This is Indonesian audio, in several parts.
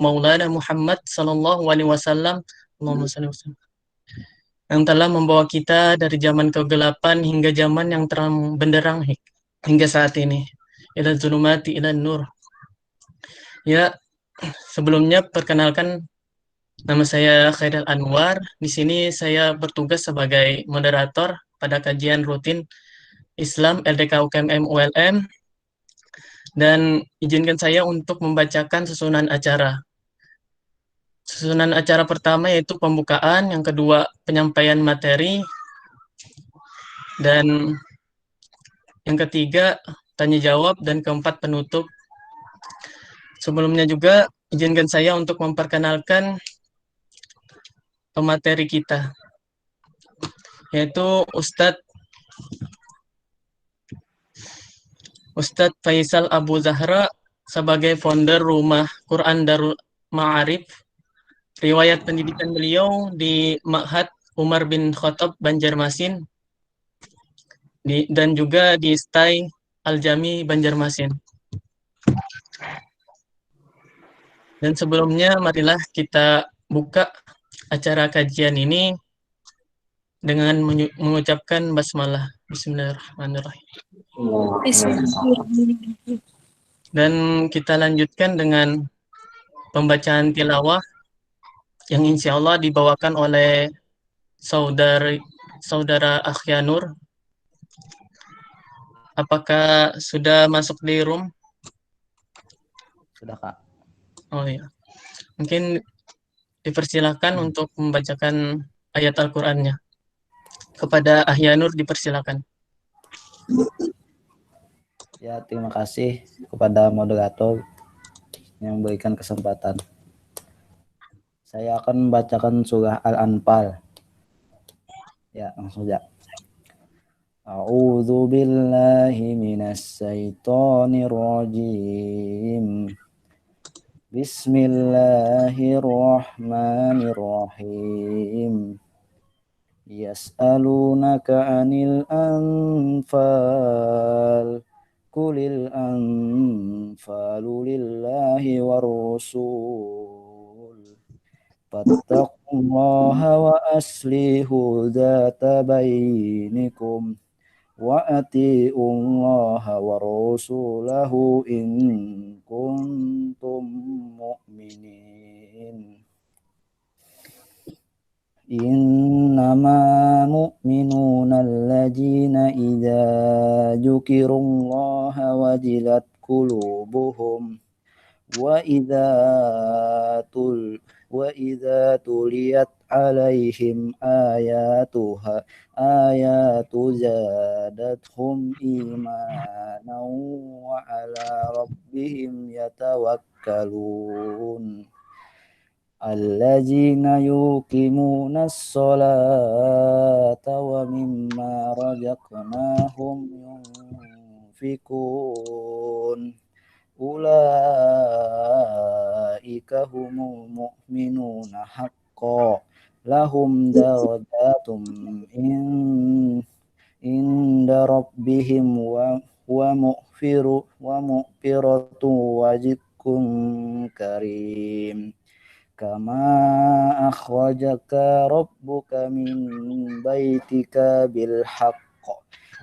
Maulana Muhammad sallallahu alaihi wasallam, Allahumma shalli wa sallim, yang telah membawa kita dari zaman kegelapan hingga zaman yang terang benderang hingga saat ini. Ila zulumati ila nur. Ya, sebelumnya perkenalkan, nama saya Khairil Anwar. Di sini saya bertugas sebagai moderator pada kajian rutin Islam LDK UKMM ULM, dan izinkan saya untuk membacakan susunan acara. Susunan acara pertama yaitu pembukaan, yang kedua penyampaian materi, dan yang ketiga tanya jawab, dan keempat penutup. Sebelumnya juga izinkan saya untuk memperkenalkan pemateri kita, yaitu Ustadz Faisal Abu Zahra sebagai founder Rumah Quran Darul Ma'arif. Riwayat pendidikan beliau di Ma'had Umar bin Khattab Banjarmasin dan juga di STAI Al-Jami Banjarmasin. Dan sebelumnya marilah kita buka acara kajian ini dengan mengucapkan basmalah. Bismillahirrahmanirrahim. Dan kita lanjutkan dengan pembacaan tilawah yang insya Allah dibawakan oleh saudara Akhyanur. Apakah sudah masuk di room? Sudah, Kak. Oh ya, mungkin dipersilakan untuk membacakan ayat Al-Qur'annya. Kepada Akhyanur dipersilakan. Ya, terima kasih kepada moderator yang memberikan kesempatan. Saya akan membacakan surah Al-Anfal. Ya, langsung saja. A'udzu billahi minas syaitonir rajim. Bismillahirrahmanirrahim. Yas'alunaka 'anil anfal. Qulil anfalu lillahi war rasul. Fattaqullaha wa aslihu dzata bainikum wa atiullaha wa rasulahu in kuntum mu'minin. Innama mu'minuna alladzina idza dzukirullaha wajilat qulubuhum wa idza tuliyat alaihim ayatu zadathum imanan wa ala rabbihim yatawakkalun. Alladzina yuqimuna as-salata wa mimma razaqnahum yunfikun. Ulaika humul mu'minuna haqqan lahum darajatum inda rabbihim wa mughfiratu wa rizqun karim. Kama akhrajaka rabbuka min baitika bil haqq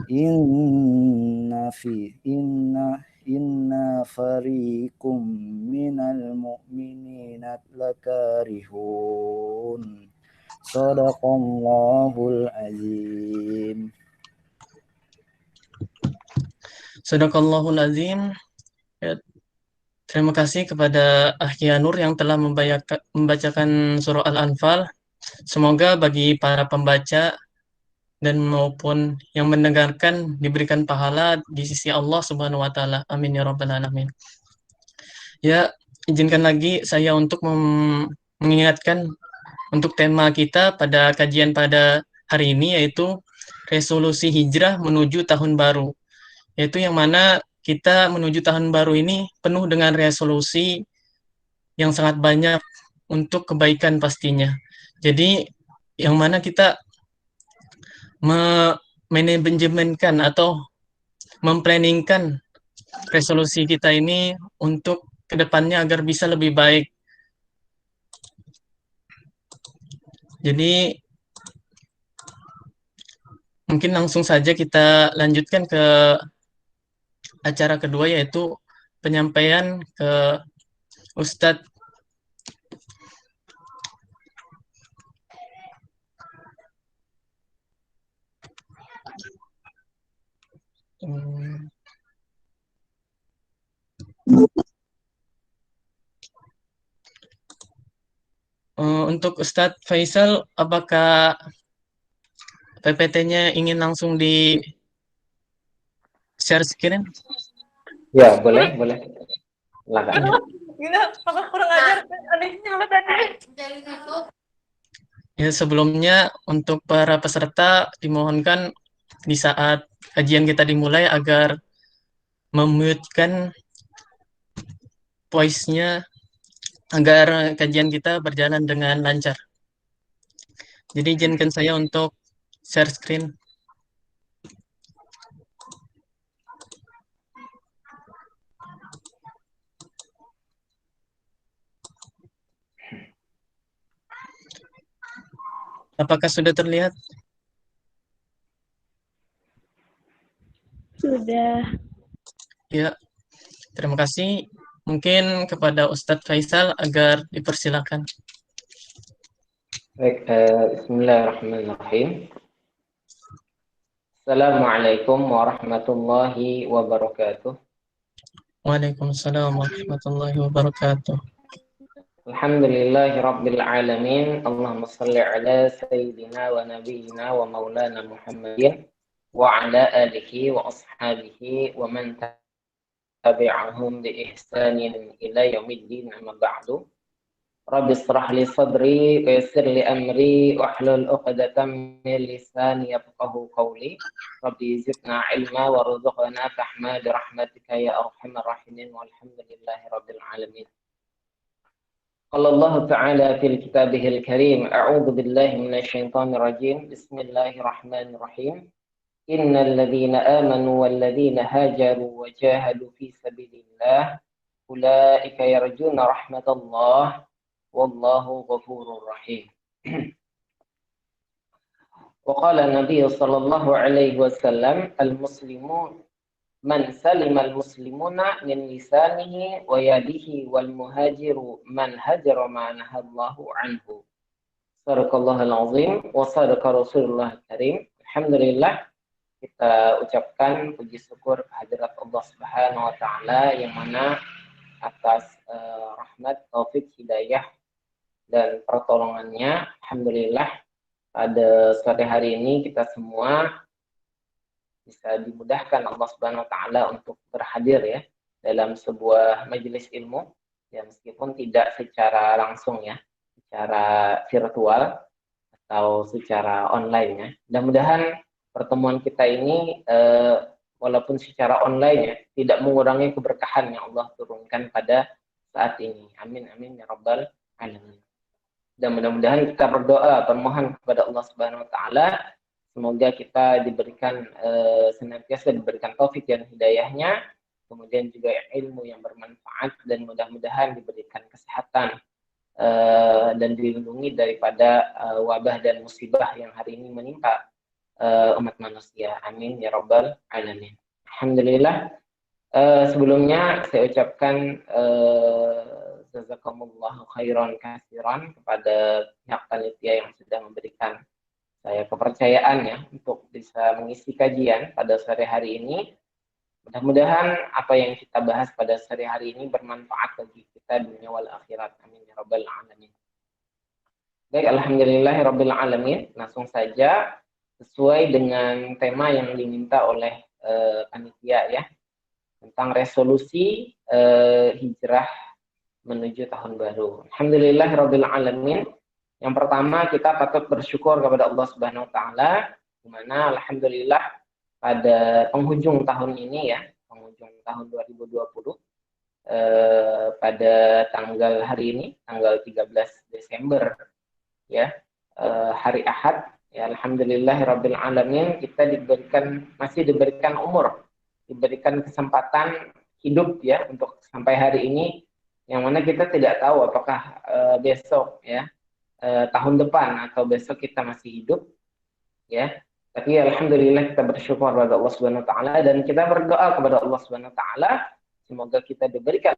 inna fariqum minal mu'minina lakarihun. Shadaqallahul azim. Shadaqallahul azim. Ya, terima kasih kepada Akhyanur yang telah membacakan surah Al-Anfal. Semoga bagi para pembaca dan maupun yang mendengarkan diberikan pahala di sisi Allah Subhanahu wa taala. Amin ya rabbal alamin. Ya, izinkan lagi saya untuk mengingatkan untuk tema kita pada kajian pada hari ini, yaitu resolusi hijrah menuju tahun baru. Yaitu yang mana kita menuju tahun baru ini penuh dengan resolusi yang sangat banyak untuk kebaikan pastinya. Jadi yang mana kita manajemenkan atau memplanningkan resolusi kita ini untuk kedepannya agar bisa lebih baik Jadi mungkin langsung saja kita lanjutkan ke acara kedua, yaitu penyampaian ke Ustadz. Hmm, untuk Ustadz Faisal, apakah PPT-nya ingin langsung di share screen? Ya, boleh, boleh. Silakan. Gila, apa kurang ajar? Anehnya lo tadi. Ya, sebelumnya untuk para peserta dimohonkan di saat kajian kita dimulai agar memute-kan voice-nya agar kajian kita berjalan dengan lancar. Jadi izinkan saya untuk share screen. Apakah sudah terlihat? Sudah. Ya, terima kasih. Mungkin kepada Ustadz Faisal agar dipersilakan. Baik, bismillahirrahmanirrahim. Assalamualaikum warahmatullahi wabarakatuh. Waalaikumsalam warahmatullahi wabarakatuh. Alhamdulillahi rabbil alamin. Allahumma salli ala sayyidina wa nabiyyina wa maulana Muhammadin wa ala alihi wa ashabihi wa man tabi'ahum bi ihsanin ila yaumiddin, amma ba'du. Rabbi israh li sadri wa yassir li amri wahlul 'uqdatam min lisani yafqahu qawli. Rabbi zidna ilma warzuqna fahma bi rahmatika ya arhamar rahimin walhamdulillahi rabbil alamin. Qala Allah ta'ala fil kitabihil karim, a'udzu billahi minasyaitonir rajim. Bismillahirrahmanirrahim. Innal ladzina amanu wal ladzina hajaru wa jahadu fi sabilillah ulaika yarjuna rahmatallah wallahu ghafurur rahim. Wa qala Nabi sallallahu alaihi wasallam, al-muslimun man salima al-muslimuna min lisanihi wa yadihi wal muhajiru man hajara ma nahallahu anhu. Sadaqallahul azim wa sadaqa Rasulullah karim. Alhamdulillah, kita ucapkan puji syukur kehadirat Allah Subhanahu wa taala yang mana atas rahmat, taufik, hidayah dan pertolongannya, alhamdulillah pada sore hari ini kita semua bisa dimudahkan Allah Subhanahu wa taala untuk berhadir ya dalam sebuah majelis ilmu ya, meskipun tidak secara langsung ya, secara virtual atau secara online ya. Mudah-mudahan pertemuan kita ini walaupun secara online ya tidak mengurangi keberkahan yang Allah turunkan pada saat ini. Amin amin ya rabbal alamin. Dan mudah-mudahan kita berdoa, bermohon kepada Allah Subhanahu wa taala semoga kita diberikan senantiasa diberikan taufik dan hidayahnya, kemudian juga ilmu yang bermanfaat, dan mudah-mudahan diberikan kesehatan dan dilindungi daripada wabah dan musibah yang hari ini menimpa umat manusia. Amin ya rabbal alamin. Alhamdulillah, sebelumnya saya ucapkan jazakumullahu khairan katsiran kepada pihak panitia yang sudah memberikan saya kepercayaan ya untuk bisa mengisi kajian pada sore hari ini. Mudah-mudahan apa yang kita bahas pada sore hari ini bermanfaat bagi kita dunia wal akhirat. Amin ya rabbal alamin. Baik, alhamdulillahirabbil alamin. Langsung saja sesuai dengan tema yang diminta oleh panitia ya, tentang resolusi hijrah menuju tahun baru. Alhamdulillahirabbil alamin. Yang pertama, kita patut bersyukur kepada Allah Subhanahu wa taala di mana alhamdulillah pada penghujung tahun ini ya, penghujung tahun 2020 pada tanggal hari ini, tanggal 13 Desember ya, hari Ahad ya, alhamdulillahirabbil alamin, kita masih diberikan umur, diberikan kesempatan hidup ya untuk sampai hari ini, yang mana kita tidak tahu apakah besok ya tahun depan atau besok kita masih hidup, ya. Tapi alhamdulillah kita bersyukur kepada Allah Subhanahu wa taala dan kita berdoa kepada Allah Subhanahu wa taala semoga kita diberikan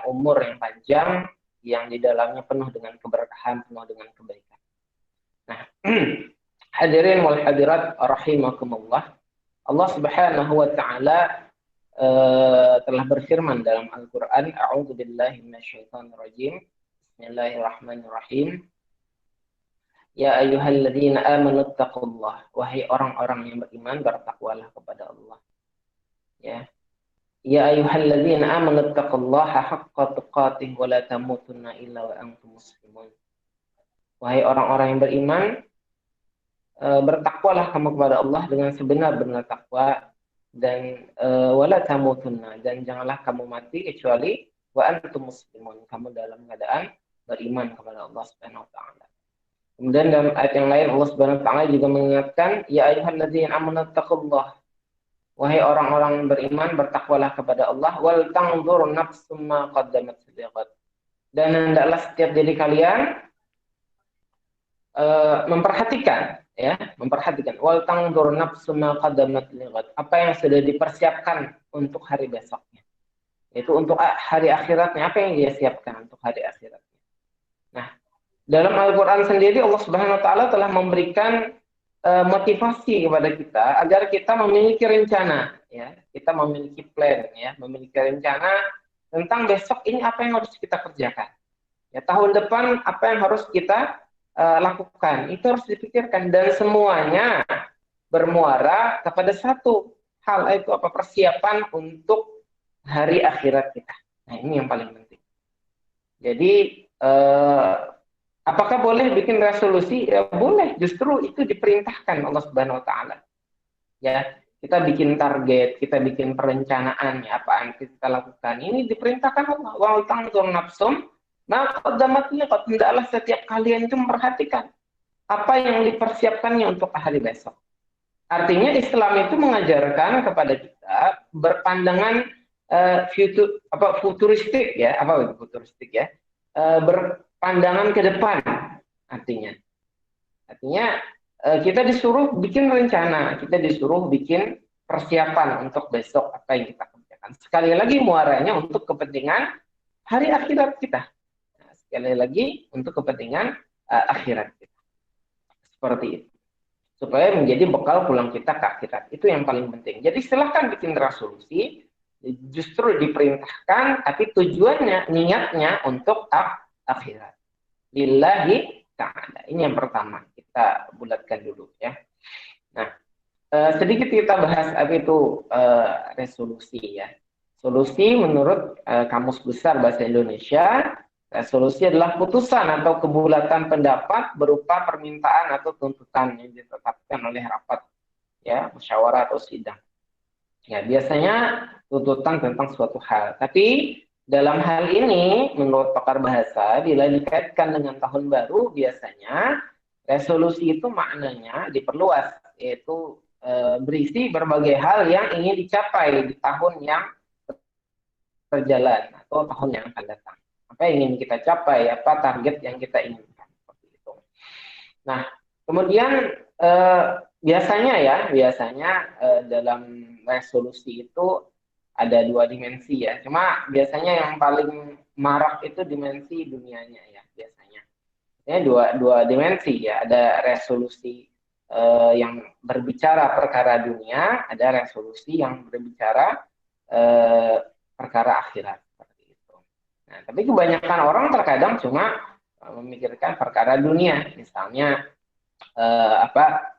umur yang panjang yang di dalamnya penuh dengan keberkahan, penuh dengan kebaikan. Nah, hadirin wal hadirat rahimakumullah. Allah Subhanahu wa taala telah berfirman dalam Al-Qur'an, a'udzu billahi minasyaitonir rajim. Bismillahirrahmanirrahim. Ya ayyuhalladzina amanu taqullah, wahai orang-orang yang beriman bertakwalah kepada Allah. Ya. Ya ayyuhalladzina amanu taqullaha haqqa tuqatih wa la tamutunna illa wa antum muslimun. Wahai orang-orang yang beriman, bertakwalah kamu kepada Allah dengan sebenar-benar takwa dan wala tamutunna, dan janganlah kamu mati kecuali wa antum muslimun, kamu dalam keadaan beriman kepada Allah Subhanahu wa taala. Kemudian dalam ayat yang lain Allah Subhanahu wa taala juga mengingatkan, ya ayyuhalladzina amanu taqullah, wahai orang-orang beriman bertakwalah kepada Allah, wal tanzur nafsum ma qaddamat lighad, dan hendaklah setiap diri kalian memperhatikan wal tanzur nafsum ma qaddamat lighad, apa yang sudah dipersiapkan untuk hari besoknya, yaitu untuk hari akhiratnya, apa yang dia siapkan untuk hari akhiratnya. Nah, dalam Al-Quran sendiri Allah Subhanahu wa taala telah memberikan motivasi kepada kita agar kita memiliki rencana, ya, kita memiliki plan, ya, memiliki rencana tentang besok ini apa yang harus kita kerjakan, ya, tahun depan apa yang harus kita lakukan, itu harus dipikirkan dan semuanya bermuara kepada satu hal, yaitu apa, persiapan untuk hari akhirat kita. Nah, ini yang paling penting. Jadi apakah boleh bikin resolusi? Ya, boleh. Justru itu diperintahkan Allah Subhanahu wa taala. Ya, kita bikin target, kita bikin perencanaan, ya, apa yang kita lakukan. Ini diperintahkan Allah. Wa tanzur nafsum ma qaddamat lighad. Hendaklah setiap kalian itu memperhatikan apa yang dipersiapkannya untuk hari besok. Artinya Islam itu mengajarkan kepada kita berpandangan futuristik, ya, futuristik, ya. Pandangan ke depan, artinya kita disuruh bikin rencana, kita disuruh bikin persiapan untuk besok apa yang kita kerjakan. Sekali lagi muaranya untuk kepentingan hari akhirat kita. Nah, sekali lagi untuk kepentingan akhirat kita. Seperti itu. Supaya menjadi bekal pulang kita ke akhirat. Itu yang paling penting. Jadi silahkan bikin resolusi, justru diperintahkan, tapi tujuannya, niatnya untuk akhirat. Lillahi ta'ala. Ini yang pertama, kita bulatkan dulu, ya. Nah, sedikit kita bahas apa itu resolusi, ya. Solusi menurut Kamus Besar Bahasa Indonesia, resolusi adalah putusan atau kebulatan pendapat berupa permintaan atau tuntutan yang ditetapkan oleh rapat, ya, musyawarah atau sidang. Ya, biasanya tuntutan tentang suatu hal. Tapi dalam hal ini, menurut pakar bahasa, bila dikaitkan dengan tahun baru, biasanya resolusi itu maknanya diperluas, yaitu berisi berbagai hal yang ingin dicapai di tahun yang berjalan atau tahun yang akan datang. Apa yang ingin kita capai, apa target yang kita inginkan, seperti itu. Nah, kemudian biasanya dalam resolusi itu ada dua dimensi, ya. Cuma biasanya yang paling marak itu dimensi dunianya, ya, biasanya. Ya, dua dimensi, ya. Ada resolusi yang berbicara perkara dunia, ada resolusi yang berbicara perkara akhirat, seperti itu. Nah, tapi kebanyakan orang terkadang cuma memikirkan perkara dunia, misalnya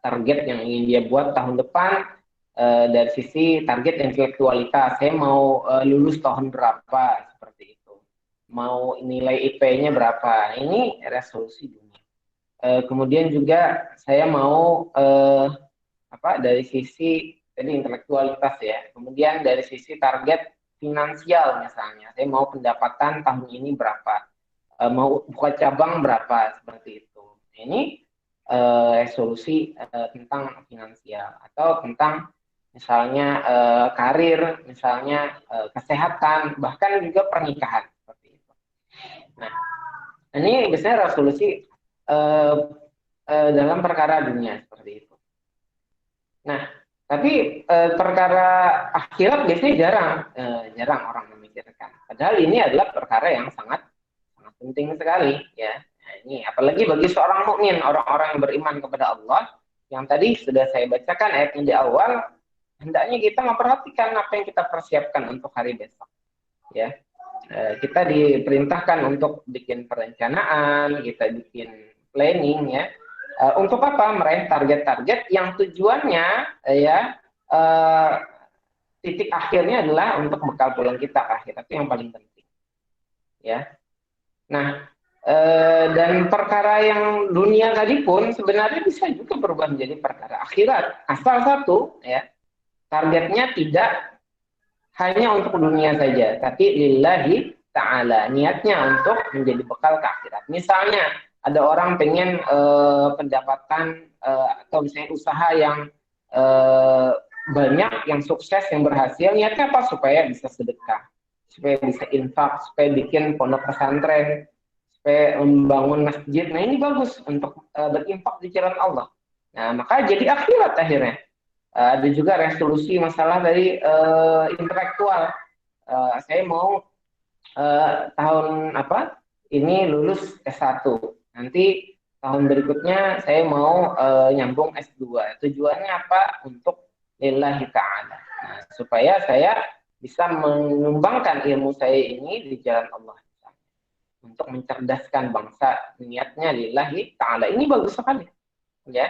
target yang ingin dia buat tahun depan. Dari sisi target intelektualitas, saya mau lulus tahun berapa, seperti itu. Mau nilai IP-nya berapa, ini resolusi dunia. Kemudian juga saya mau dari sisi tadi intelektualitas, ya. Kemudian dari sisi target finansial, misalnya, saya mau pendapatan tahun ini berapa, mau buka cabang berapa, seperti itu. Ini resolusi tentang finansial atau tentang misalnya karir, misalnya kesehatan, bahkan juga pernikahan, seperti itu. Nah, Ini biasanya resolusi dalam perkara dunia seperti itu. Nah, tapi perkara akhirat biasanya jarang orang memikirkan. Padahal ini adalah perkara yang sangat penting sekali, ya. Nah, ini apalagi bagi seorang mukmin, orang-orang yang beriman kepada Allah, yang tadi sudah saya bacakan ayatnya di awal, hendaknya kita memperhatikan apa yang kita persiapkan untuk hari besok, ya. Kita diperintahkan untuk bikin perencanaan, kita bikin planning, ya. Untuk apa? Meraih target-target yang tujuannya, ya, titik akhirnya adalah untuk bekal pulang kita ke akhirat, itu yang paling penting, ya. Nah, dan perkara yang dunia tadi pun sebenarnya bisa juga berubah menjadi perkara akhirat, asal satu, ya, targetnya tidak hanya untuk dunia saja, tapi lillahi ta'ala, niatnya untuk menjadi bekal ke akhirat. Misalnya ada orang pengen pendapatan atau misalnya usaha yang banyak, yang sukses, yang berhasil, niatnya apa? Supaya bisa sedekah, supaya bisa infak, supaya bikin pondok pesantren, supaya membangun masjid. Nah, ini bagus untuk berinfak di jalan Allah. Nah, maka jadi akhirat akhirnya. Ada juga resolusi masalah dari intelektual. Saya mau tahun ini lulus S1. Nanti tahun berikutnya saya mau nyambung S2. Tujuannya apa? Untuk lillahi ta'ala. Nah, supaya saya bisa menyumbangkan ilmu saya ini di jalan Allah. Untuk mencerdaskan bangsa, niatnya lillahi ta'ala. Ini bagus sekali, ya.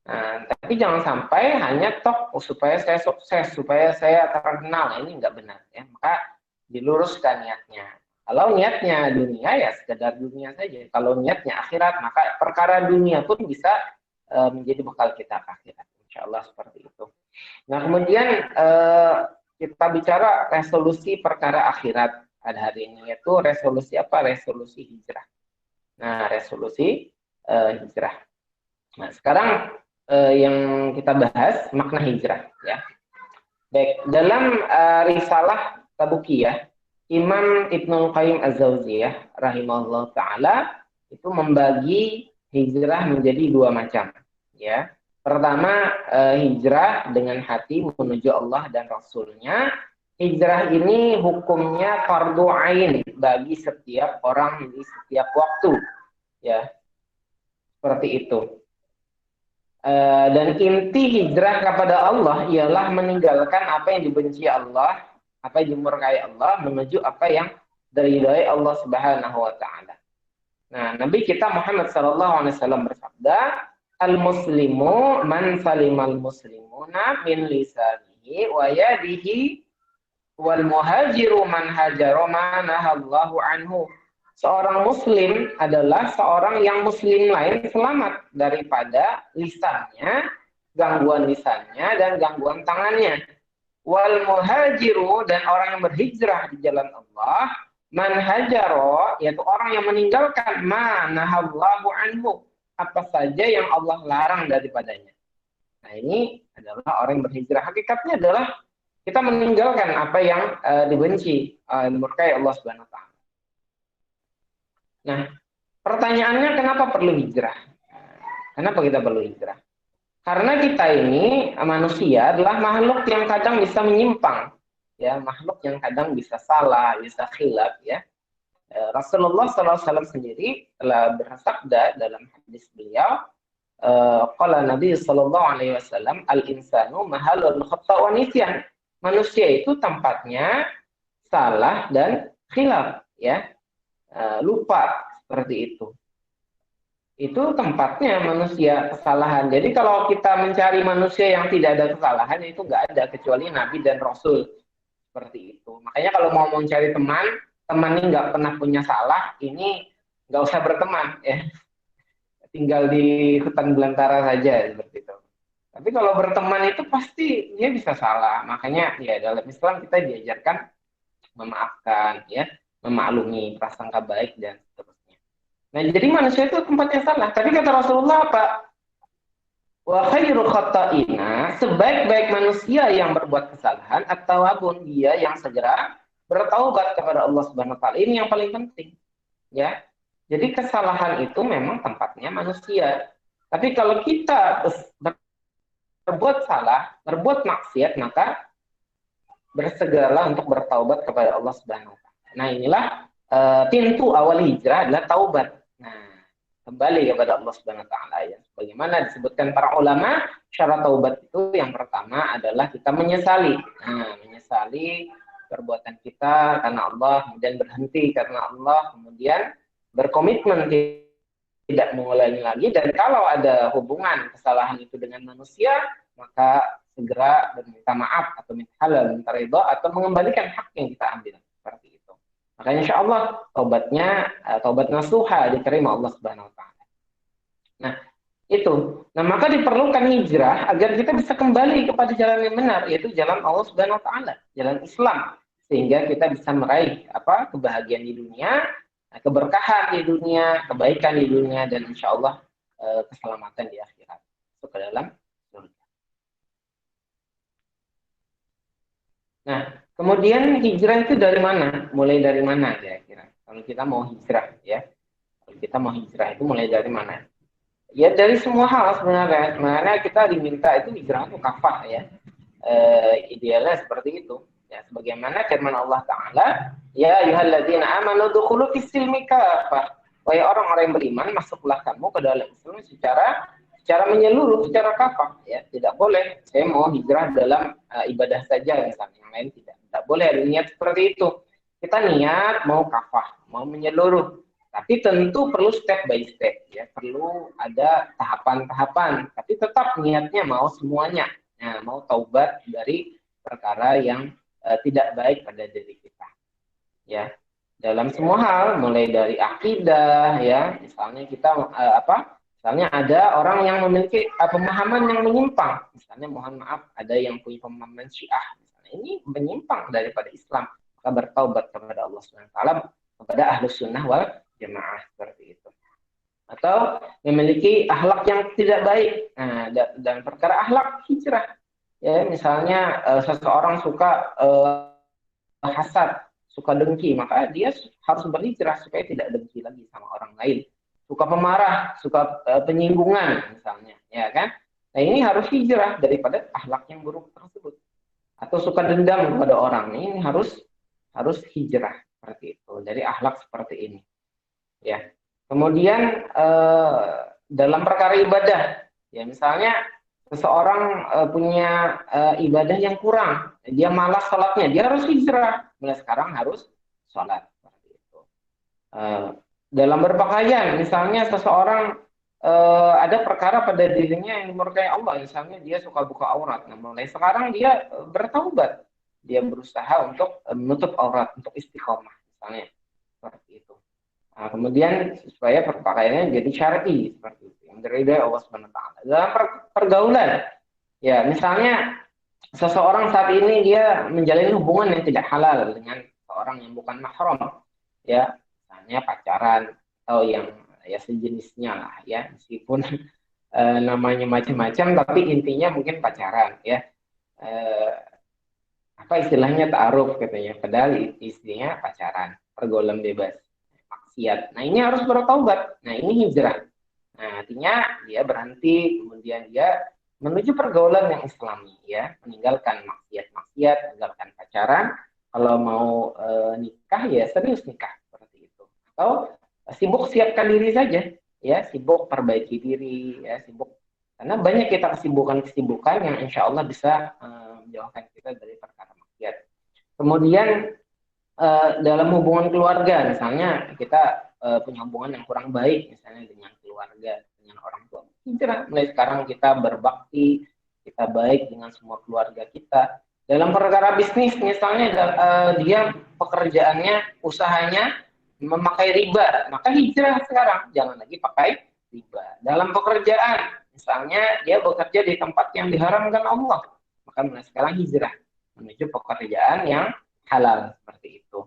Nah, tapi jangan sampai hanya supaya saya sukses, supaya saya terkenal. Ini nggak benar, ya. Maka diluruskan niatnya. Kalau niatnya dunia, ya sekedar dunia saja. Kalau niatnya akhirat, maka perkara dunia pun bisa menjadi bekal kita ke akhirat. Insya Allah seperti itu. Nah, kemudian kita bicara resolusi perkara akhirat pada hari ini, yaitu resolusi apa? Resolusi hijrah. Nah, resolusi hijrah. Nah, sekarang yang kita bahas makna hijrah, ya. Baik, dalam risalah Tabukiyah, Imam Ibnul Qayyim Az-Zauziyah rahimahullah taala itu membagi hijrah menjadi dua macam, ya. Pertama, hijrah dengan hati menuju Allah dan Rasulnya. Hijrah ini hukumnya fardu ain bagi setiap orang di setiap waktu, ya. Seperti itu. Dan inti hijrah kepada Allah ialah meninggalkan apa yang dibenci Allah, apa yang dimurkai Allah, menuju apa yang diridhai Allah Subhanahu wa taala. Nah, Nabi kita Muhammad sallallahu alaihi wasallam bersabda, "Al-muslimu man salimal muslimuna min lisanihi wa yadihi, wal muhajiru man hajara ma nahallahu anhu." Seorang muslim adalah seorang yang muslim lain selamat daripada lisannya, gangguan lisannya, dan gangguan tangannya. Wal muhajiru, dan orang yang berhijrah di jalan Allah, man hajaro, yaitu orang yang meninggalkan ma nahallahu anhu, apa saja yang Allah larang daripadanya. Nah, ini adalah orang yang berhijrah. Hakikatnya adalah kita meninggalkan apa yang dibenci, murkai Allah Subhanahu wa taala. Nah, pertanyaannya kenapa perlu hijrah? Kenapa kita perlu hijrah? Karena kita ini manusia adalah makhluk yang kadang bisa menyimpang, ya, makhluk yang kadang bisa salah, bisa khilaf, ya. Rasulullah SAW sendiri telah bersabda dalam hadis beliau, qala Nabi SAW, al-insanu mahalul khata' wa nisyan. Manusia itu tempatnya salah dan khilaf, ya. Lupa, seperti itu. Itu tempatnya manusia kesalahan. Jadi kalau kita mencari manusia yang tidak ada kesalahan, itu nggak ada kecuali Nabi dan Rasul, seperti itu. Makanya kalau mau mencari teman ini nggak pernah punya salah, ini nggak usah berteman, ya. Tinggal di hutan belantara saja, seperti itu. Tapi kalau berteman itu pasti dia bisa salah. Makanya ya dalam Islam kita diajarkan memaafkan, ya, memaklumi, prasangka baik, dan seterusnya. Nah, jadi manusia itu tempatnya salah. Tapi kata Rasulullah apa? Wa khairu khata'ina, sebaik-baik manusia yang berbuat kesalahan, at-tawwabun, dia yang segera bertaubat kepada Allah Subhanahu wa taala. Ini yang paling penting, ya. Jadi kesalahan itu memang tempatnya manusia. Tapi kalau kita berbuat salah, berbuat maksiat, maka bersegeralah untuk bertaubat kepada Allah Subhanahu wa taala. Nah, inilah pintu awal hijrah adalah taubat. Nah, kembali kepada Allah Subhanahu wa taala ya. Bagaimana disebutkan para ulama, syarat taubat itu yang pertama adalah kita menyesali. Nah, menyesali perbuatan kita karena Allah, kemudian berhenti karena Allah, kemudian berkomitmen tidak mengulangi lagi, dan kalau ada hubungan kesalahan itu dengan manusia, maka segera meminta maaf atau minta halal, minta ridho, atau mengembalikan hak yang kita ambil, seperti itu. Makanya insya Allah taubatnya taubat nasuha diterima Allah Subhanahu wa taala. Nah, itu. Nah, maka diperlukan hijrah agar kita bisa kembali kepada jalan yang benar, yaitu jalan Allah Subhanahu wa taala, jalan Islam, sehingga kita bisa meraih kebahagiaan di dunia, keberkahan di dunia, kebaikan di dunia, dan insya Allah keselamatan di akhirat. Masuk ke dalam surga. Nah, kemudian hijrah itu dari mana? Mulai dari mana kira-kira? Kalau kita mau hijrah, ya. Kalau kita mau hijrah itu mulai dari mana? Ya dari semua hal sebenarnya. Sebenarnya kita diminta itu hijrah itu kafah ya. Idealnya seperti itu. Ya, sebagaimana firman Allah Ta'ala, ya ayyuhalladzina amanu dukhulu fis-silmi kafah. Wahai orang-orang yang beriman, masuklah kamu ke dalam Islam secara menyeluruh, secara kafah. Ya, tidak boleh saya mau hijrah dalam ibadah saja, misalnya yang lain tidak boleh ada niat seperti itu. Kita niat mau kafah, mau menyeluruh, tapi tentu perlu step by step. Ya, perlu ada tahapan-tahapan, tapi tetap niatnya mau semuanya. Nah, mau taubat dari perkara yang tidak baik pada diri kita, ya, dalam semua hal, mulai dari akidah, ya, misalnya kita misalnya ada orang yang memiliki pemahaman yang menyimpang, misalnya mohon maaf ada yang punya pemahaman Syiah, misalnya ini menyimpang daripada Islam, maka bertaubat kepada Allah Subhanahu wa taala, kepada Ahlus Sunnah wal Jamaah, seperti itu. Atau memiliki akhlak yang tidak baik, nah, dan perkara akhlak hijrah. Ya, misalnya seseorang suka hasad, suka dengki, maka dia harus berhijrah supaya tidak dengki lagi sama orang lain. Suka pemarah, suka penyinggungan misalnya, ya kan? Nah, ini harus hijrah daripada akhlak yang buruk tersebut. Atau suka dendam kepada orang, ini harus hijrah seperti itu, dari akhlak seperti ini. Ya. Kemudian dalam perkara ibadah, ya misalnya seseorang punya ibadah yang kurang, dia malas sholatnya, dia harus hijrah. Mulai sekarang harus sholat. Seperti itu. Dalam berpakaian, misalnya seseorang ada perkara pada dirinya yang dimurkai Allah, misalnya dia suka buka aurat. Nah, mulai sekarang dia bertaubat, dia berusaha untuk menutup aurat, untuk istiqomah, misalnya seperti itu. Nah, kemudian supaya perpakaiannya jadi syar'i, seperti itu, yang diridhai Allah Subhanahu wa taala. Dalam pergaulan, ya misalnya seseorang saat ini dia menjalin hubungan yang tidak halal dengan seorang yang bukan mahram, ya misalnya pacaran atau yang ya sejenisnya lah, ya meskipun namanya macam-macam, tapi intinya mungkin pacaran, ya apa istilahnya ta'aruf katanya, padahal istrinya pacaran, pergaulan bebas. Maksiat. Nah, ini harus bertaubat. Nah, ini hijrah. Nah, artinya dia berhenti, kemudian dia menuju pergaulan yang Islami, ya, meninggalkan maksiat-maksiat, meninggalkan pacaran. Kalau mau nikah, ya serius nikah seperti itu. Atau sibuk siapkan diri saja, ya, sibuk perbaiki diri, ya, sibuk. Karena banyak kita kesibukan-kesibukan yang insya Allah bisa menjauhkan kita dari perkara maksiat. Kemudian dalam hubungan keluarga, misalnya kita punya hubungan yang kurang baik, misalnya dengan keluarga, dengan orang tua. Hijrah, mulai sekarang kita berbakti, kita baik dengan semua keluarga kita. Dalam perkara bisnis, misalnya dia pekerjaannya, usahanya memakai riba, maka hijrah sekarang, jangan lagi pakai riba. Dalam pekerjaan, misalnya dia bekerja di tempat yang diharamkan Allah, maka mulai sekarang hijrah menuju pekerjaan yang halal, seperti itu.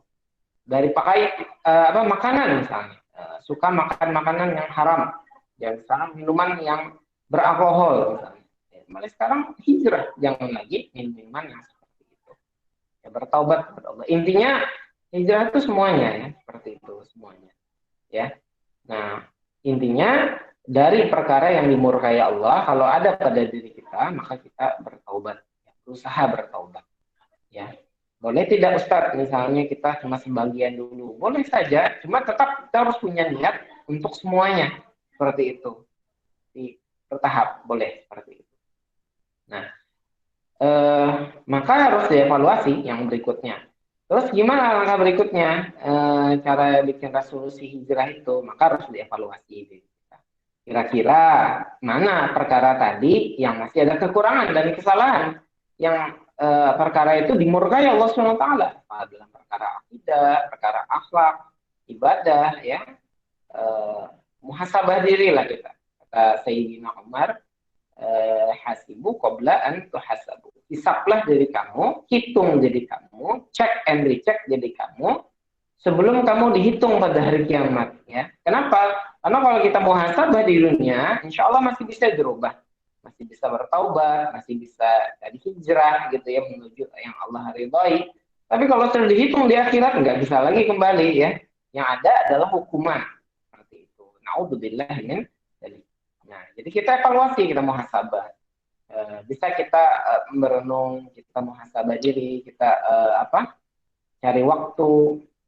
Dari pakai makanan misalnya, suka makan makanan yang haram, dan sekarang minuman yang beralkohol misalnya. Mulai sekarang hijrah, jangan lagi minuman yang seperti itu. Ya, bertaubat kepada Allah. Intinya hijrah itu semuanya, ya, seperti itu semuanya. Ya. Nah, intinya dari perkara yang dimurkai Allah, kalau ada pada diri kita, maka kita bertaubat, berusaha bertaubat. Ya, boleh tidak Ustadz? Misalnya kita cuma sebagian dulu, boleh saja. Cuma tetap kita harus punya niat untuk semuanya, seperti itu. Bertahap, boleh seperti itu. Nah, maka harus dievaluasi yang berikutnya. Terus gimana langkah berikutnya? Cara bikin resolusi hijrah itu, maka harus dievaluasi. Kira-kira mana perkara tadi yang masih ada kekurangan dan kesalahan, yang perkara itu dimurkai Allah SWT, dalam perkara akidah, perkara akhlak, ibadah, ya, muhasabah diri lah kita. Kata Sayyidina Umar, hasibu qabla an tuhasabu. Hisablah diri kamu, hitung diri kamu, check and recheck diri kamu sebelum kamu dihitung pada hari kiamat. Ya, kenapa? Karena kalau kita muhasabah di dunia, insya Allah masih bisa dirubah, masih bisa bertaubat, masih bisa jadi hijrah gitu ya menuju yang Allah ridhoi. Tapi kalau sudah dihitung di akhirat nggak bisa lagi kembali ya. Yang ada adalah hukuman seperti itu. Naudzubillah min dzalik. Nah, jadi kita evaluasi, kita muhasabah. Bisa kita merenung, kita muhasabah diri, kita cari waktu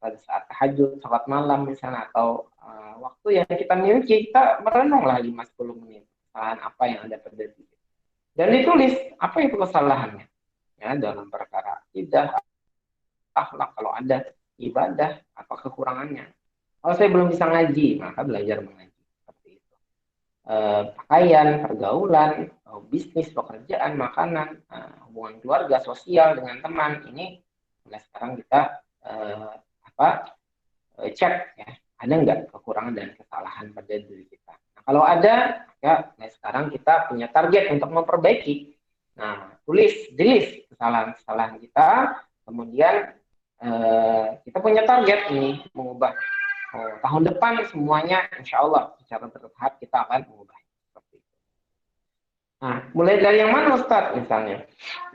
pada saat tahajud, sholat malam misalnya, atau waktu yang kita miliki, kita merenunglah 5-10 menit kesalahan apa yang ada pada diri. Dan ditulis apa itu kesalahannya. Ya, dalam perkara akidah, akhlak, kalau ada ibadah, apa kekurangannya. Kalau saya belum bisa ngaji, maka belajar mengaji. Pakaian, pergaulan, bisnis, pekerjaan, makanan, hubungan keluarga, sosial dengan teman, ini mulai sekarang kita cek ya, ada nggak kekurangan dan kesalahan pada diri kita. Nah, kalau ada, ya sekarang kita punya target untuk memperbaiki. Nah, tulis kesalahan-kesalahan kita, kemudian kita punya target ini mengubah. Tahun depan semuanya insya Allah secara bertahap kita akan mengubah seperti itu. Nah, mulai dari yang mana Ustadz misalnya?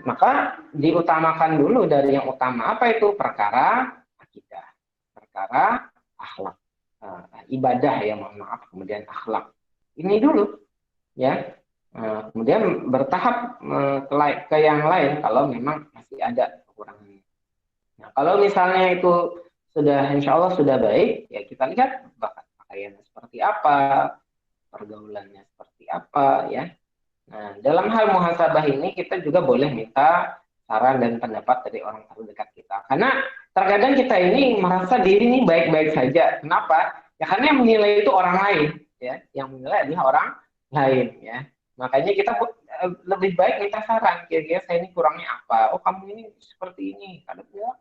Maka diutamakan dulu dari yang utama. Apa itu? Perkara akidah, perkara akhlak, ibadah ya, mohon maaf, kemudian akhlak. Ini dulu ya. Kemudian bertahap ke yang lain kalau memang masih ada kekurangan. Nah, kalau misalnya itu sudah insya Allah sudah baik, ya kita lihat bakat pakaiannya seperti apa, pergaulannya seperti apa, ya. Nah, dalam hal muhasabah ini kita juga boleh minta saran dan pendapat dari orang terdekat kita. Karena terkadang kita ini merasa diri ini baik-baik saja. Kenapa? Ya karena yang menilai itu orang lain, ya. Yang menilai adalah orang lain, ya. Makanya kita lebih baik minta saran, kira-kira saya ini kurangnya apa, oh kamu ini seperti ini,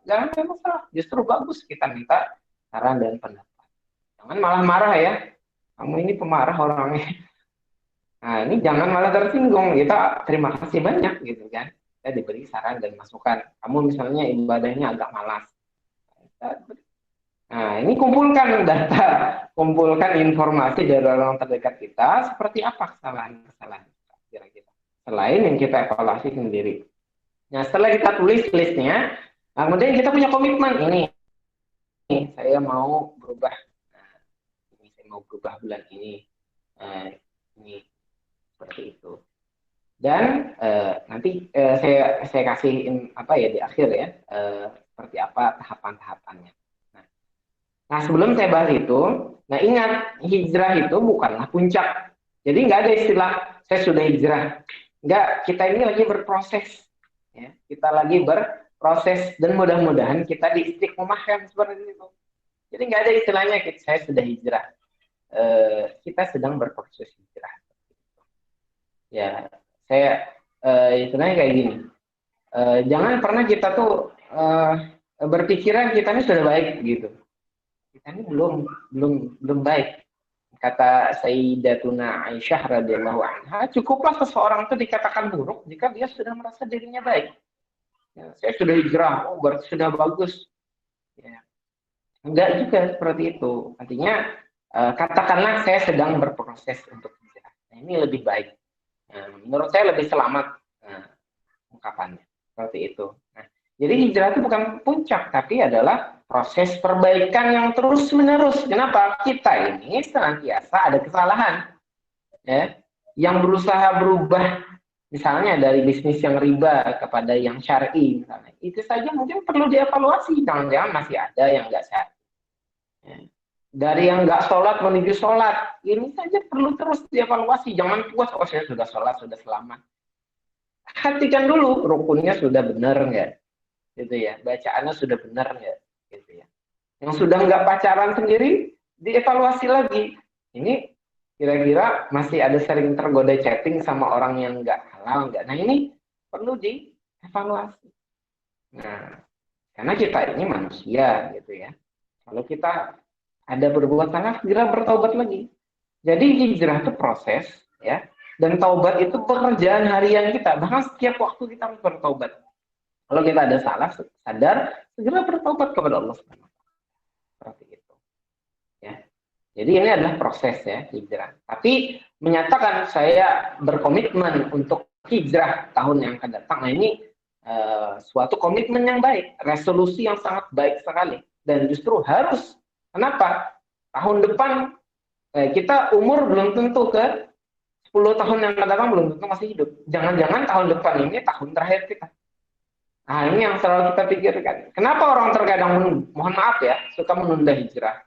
jangan ada masalah, justru bagus kita minta saran dan pendapat, jangan malah marah ya, kamu ini pemarah orangnya. Nah, ini jangan malah tersinggung, kita terima kasih banyak gitu kan, kita diberi saran dan masukan. Kamu misalnya ibadahnya agak malas, nah ini kumpulkan data, kumpulkan informasi dari orang terdekat kita, seperti apa kesalahan-kesalahan kira-kira selain yang kita evaluasi sendiri. Nah, setelah kita tulis listnya, kemudian kita punya komitmen ini saya mau berubah. Nah, ini saya mau berubah bulan ini. Ini seperti itu. Dan nanti saya kasih apa ya di akhir ya, seperti apa tahapan-tahapannya. Nah, sebelum saya bahas itu, nah ingat hijrah itu bukanlah puncak. Jadi nggak ada istilah saya sudah hijrah. Enggak, kita ini lagi berproses, ya. Kita lagi berproses dan mudah-mudahan kita di istiqomah seperti itu. Jadi nggak ada istilahnya saya sudah hijrah. Kita sedang berproses hijrah. Ya, saya istilahnya kayak gini. Jangan pernah kita tuh berpikiran kita ini sudah baik gitu. Kita ini belum baik. Kata Sayyidatuna Aisyah radhiyallahu anha, cukuplah seseorang itu dikatakan buruk jika dia sudah merasa dirinya baik. Ya, saya sudah hijrah, oh berarti sudah bagus. Ya. Enggak juga seperti itu. Artinya katakanlah saya sedang berproses untuk hijrah. Nah, ini lebih baik. Nah, menurut saya lebih selamat ungkapannya seperti itu. Nah, jadi hijrah itu bukan puncak, tapi adalah proses perbaikan yang terus-menerus. Kenapa? Kita ini senantiasa ada kesalahan, ya, yang berusaha berubah, misalnya dari bisnis yang riba kepada yang syar'i, misalnya. Itu saja mungkin perlu dievaluasi. Jangan-jangan masih ada yang nggak syar'i. Ya. Dari yang nggak sholat menuju sholat, ini saja perlu terus dievaluasi. Jangan puas, oh saya sudah sholat, sudah selamat. Perhatikan dulu rukunnya sudah benar nggak, gitu ya. Bacaannya sudah benar nggak, gitu ya. Yang sudah nggak pacaran sendiri dievaluasi lagi. Ini kira-kira masih ada sering tergoda chatting sama orang yang nggak halal nggak? Nah ini perlu dievaluasi. Nah, karena kita ini manusia, gitu ya. Kalau kita ada berbuat salah, segera bertaubat lagi. Jadi hijrah itu proses, ya. Dan taubat itu pekerjaan harian kita. Bahkan setiap waktu kita harus bertaubat. Kalau kita ada salah, sadar, segera bertaubat kepada Allah Subhanahu wa Ta'ala. Seperti itu. Ya. Jadi ini adalah proses, ya, hijrah. Tapi menyatakan saya berkomitmen untuk hijrah tahun yang akan datang. Nah ini suatu komitmen yang baik, resolusi yang sangat baik sekali. Dan justru harus. Kenapa? Tahun depan kita umur belum tentu ke 10 tahun yang akan datang belum tentu masih hidup. Jangan-jangan tahun depan ini tahun terakhir kita. Nah ini yang selalu kita pikirkan. Kenapa orang terkadang, mohon maaf ya, suka menunda hijrah?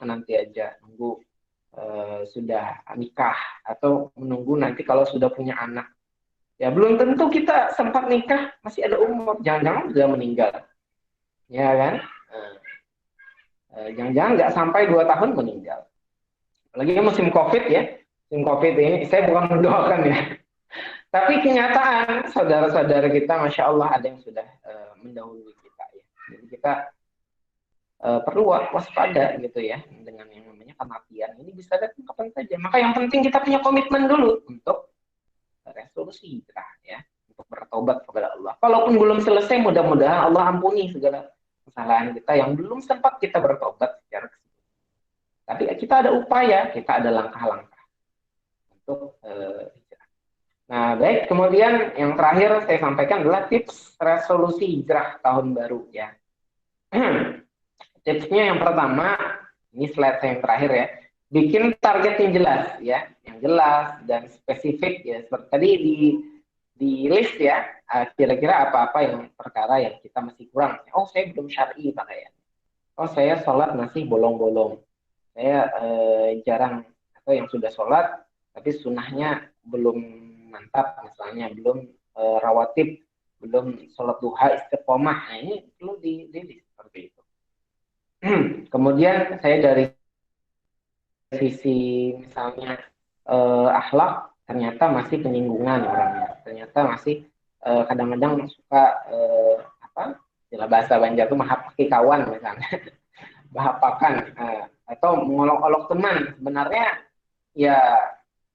Nanti aja, nunggu sudah nikah, atau menunggu nanti kalau sudah punya anak. Ya belum tentu kita sempat nikah, masih ada umur. Jangan-jangan sudah meninggal. Ya kan? Jangan-jangan nggak sampai 2 tahun meninggal. Apalagi musim COVID ya. Musim COVID ini, saya bukan mendoakan ya. Tapi kenyataan, saudara-saudara kita, Masya Allah, ada yang sudah mendahului kita. Ya. Jadi kita perlu waspada gitu ya, dengan yang namanya kematian. Ini bisa datang kapan saja. Maka yang penting kita punya komitmen dulu untuk resolusi hijrah, ya. Untuk bertobat kepada Allah. Kalaupun belum selesai, mudah-mudahan Allah ampuni segala kesalahan kita yang belum sempat kita bertobat secara keseluruhan. Tapi kita ada upaya, kita ada langkah-langkah untuk hijrah. Nah, baik. Kemudian yang terakhir saya sampaikan adalah tips resolusi hijrah tahun baru, ya. Tipsnya yang pertama, ini slide saya yang terakhir ya, bikin target yang jelas, ya, yang jelas dan spesifik, ya. Seperti tadi di list ya, kira-kira apa-apa yang perkara yang kita masih kurang. Oh, saya belum syar'i pakaian. Oh, saya sholat masih bolong-bolong. Saya jarang, atau yang sudah sholat tapi sunnahnya belum mantap, misalnya belum rawatib, belum sholat duha istiqomah. Nah ini perlu di seperti itu. Kemudian saya dari sisi misalnya akhlak, ternyata masih penyinggungan orangnya, ternyata masih kadang-kadang suka istilah bahasa Banjar itu mahapaki kawan misalnya, bahapakan, atau mengolok-olok teman. Sebenarnya ya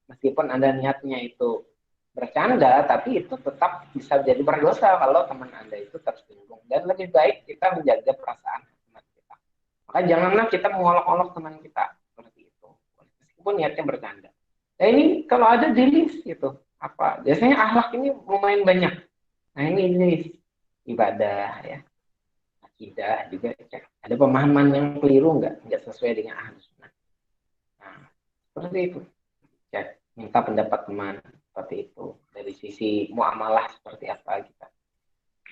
meskipun Anda niatnya itu bercanda, tapi itu tetap bisa jadi berdosa kalau teman Anda itu tersinggung. Dan lebih baik kita menjaga perasaan teman kita. Maka janganlah kita mengolok-olok teman kita seperti itu, meskipun niatnya bercanda. Nah ini kalau ada di list gitu, apa? Biasanya akhlak ini lumayan banyak. Nah ini list ibadah, ya, akidah juga cek. Ada pemahaman yang keliru nggak sesuai dengan Ahlus Sunnah. Nah seperti itu. Cek, minta pendapat teman seperti itu. Dari sisi muamalah seperti apa kita,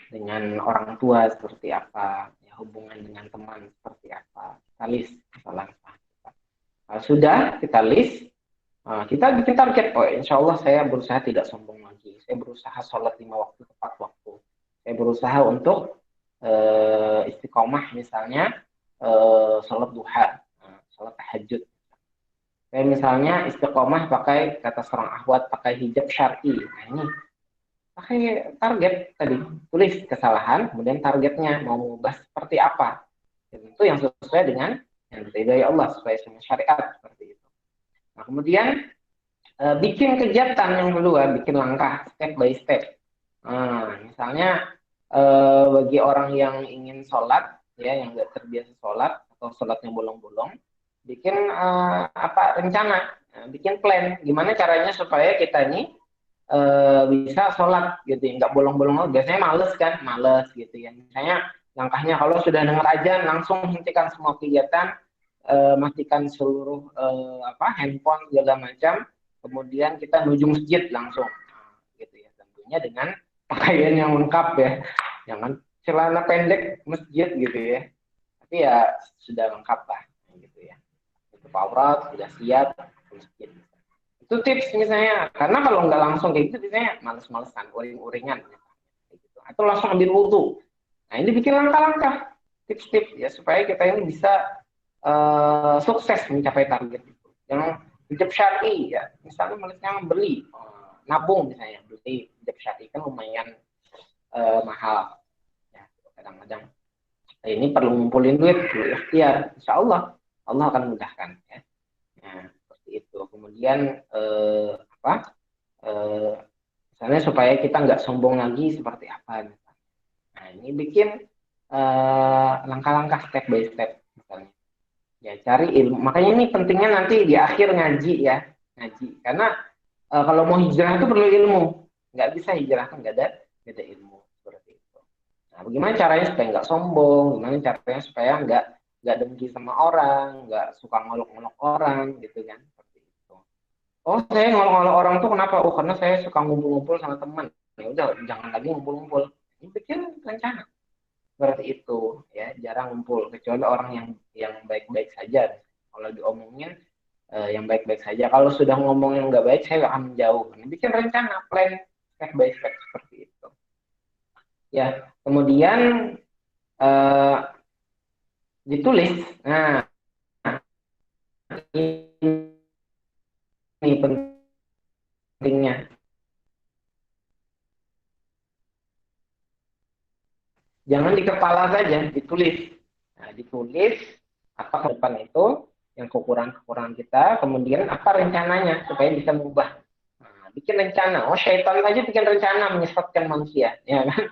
dengan orang tua seperti apa, ya, hubungan dengan teman seperti apa. Kita list masalah kita. Nah, sudah kita list, kita bikin target. Oh, insya Allah saya berusaha tidak sombong lagi. Saya berusaha sholat 5 waktu tepat waktu. Saya berusaha untuk istiqomah, misalnya sholat duha, sholat tahajud. Saya misalnya istiqomah pakai, kata seorang akhwat, pakai hijab syar'i. Nah ini pakai target tadi, tulis kesalahan, kemudian targetnya mau mengubah seperti apa. Dan itu yang sesuai dengan yang diridhai Allah, sesuai dengan syariat seperti itu. Nah kemudian bikin kegiatan yang kedua, bikin langkah step by step. Misalnya bagi orang yang ingin sholat, ya, yang nggak terbiasa sholat atau sholatnya bolong-bolong, bikin rencana, bikin plan, gimana caranya supaya kita ini bisa sholat gitu, nggak bolong-bolong. Biasanya males gitu ya. Misalnya langkahnya kalau sudah dengar azan langsung hentikan semua kegiatan, matikan seluruh handphone segala macam, kemudian kita menuju masjid langsung, gitu ya. Tentunya dengan pakaian yang lengkap ya, jangan celana pendek masjid gitu ya. Tapi ya sudah lengkap lah, gitu ya. Itu aurat sudah siap ke masjid. Itu tips misalnya, karena kalau nggak langsung kayak gitu biasanya males-malesan, uring-uringan, gitu. Atau langsung ambil wudhu. Nah ini bikin langkah-langkah, tips-tips ya supaya kita ini bisa sukses mencapai target itu. Yang hijab syar'i ya, misalnya misalnya beli, nabung misalnya, beli hijab syar'i kan lumayan mahal. Ya, kadang-kadang ini perlu ngumpulin duit, perlu ikhtiar, insya Allah akan mudahkan ya. Nah, seperti itu. Kemudian misalnya supaya kita nggak sombong lagi seperti apa. Nah, ini bikin langkah-langkah step by step misalnya. Ya, cari ilmu. Makanya ini pentingnya nanti di akhir ngaji ya, ngaji. Karena kalau mau hijrah itu perlu ilmu. Nggak bisa hijrah kan nggak ada ilmu seperti itu. Nah, bagaimana caranya supaya nggak sombong? Gimana caranya supaya nggak dengki sama orang, nggak suka ngolok-ngolok orang, gitu kan? Seperti itu. Oh, saya ngolok-ngolok orang tuh kenapa? Oh, karena saya suka ngumpul-ngumpul sama teman. Ya udah, jangan lagi ngumpul-ngumpul. Ini bikin rencana seperti itu ya, jarang ngumpul kecuali orang yang baik-baik saja. Kalau diomongin yang baik-baik saja, kalau sudah ngomong yang nggak baik saya akan menjauh. Ini bikin rencana, plan step by step seperti itu ya. Kemudian ditulis. Nah, ini pentingnya. Jangan di kepala saja, ditulis. Nah, ditulis apa ke depan itu, yang kekurangan-kekurangan kita, kemudian apa rencananya supaya bisa mengubah. Nah, bikin rencana. Oh, syaitan aja bikin rencana menyesatkan manusia, ya kan?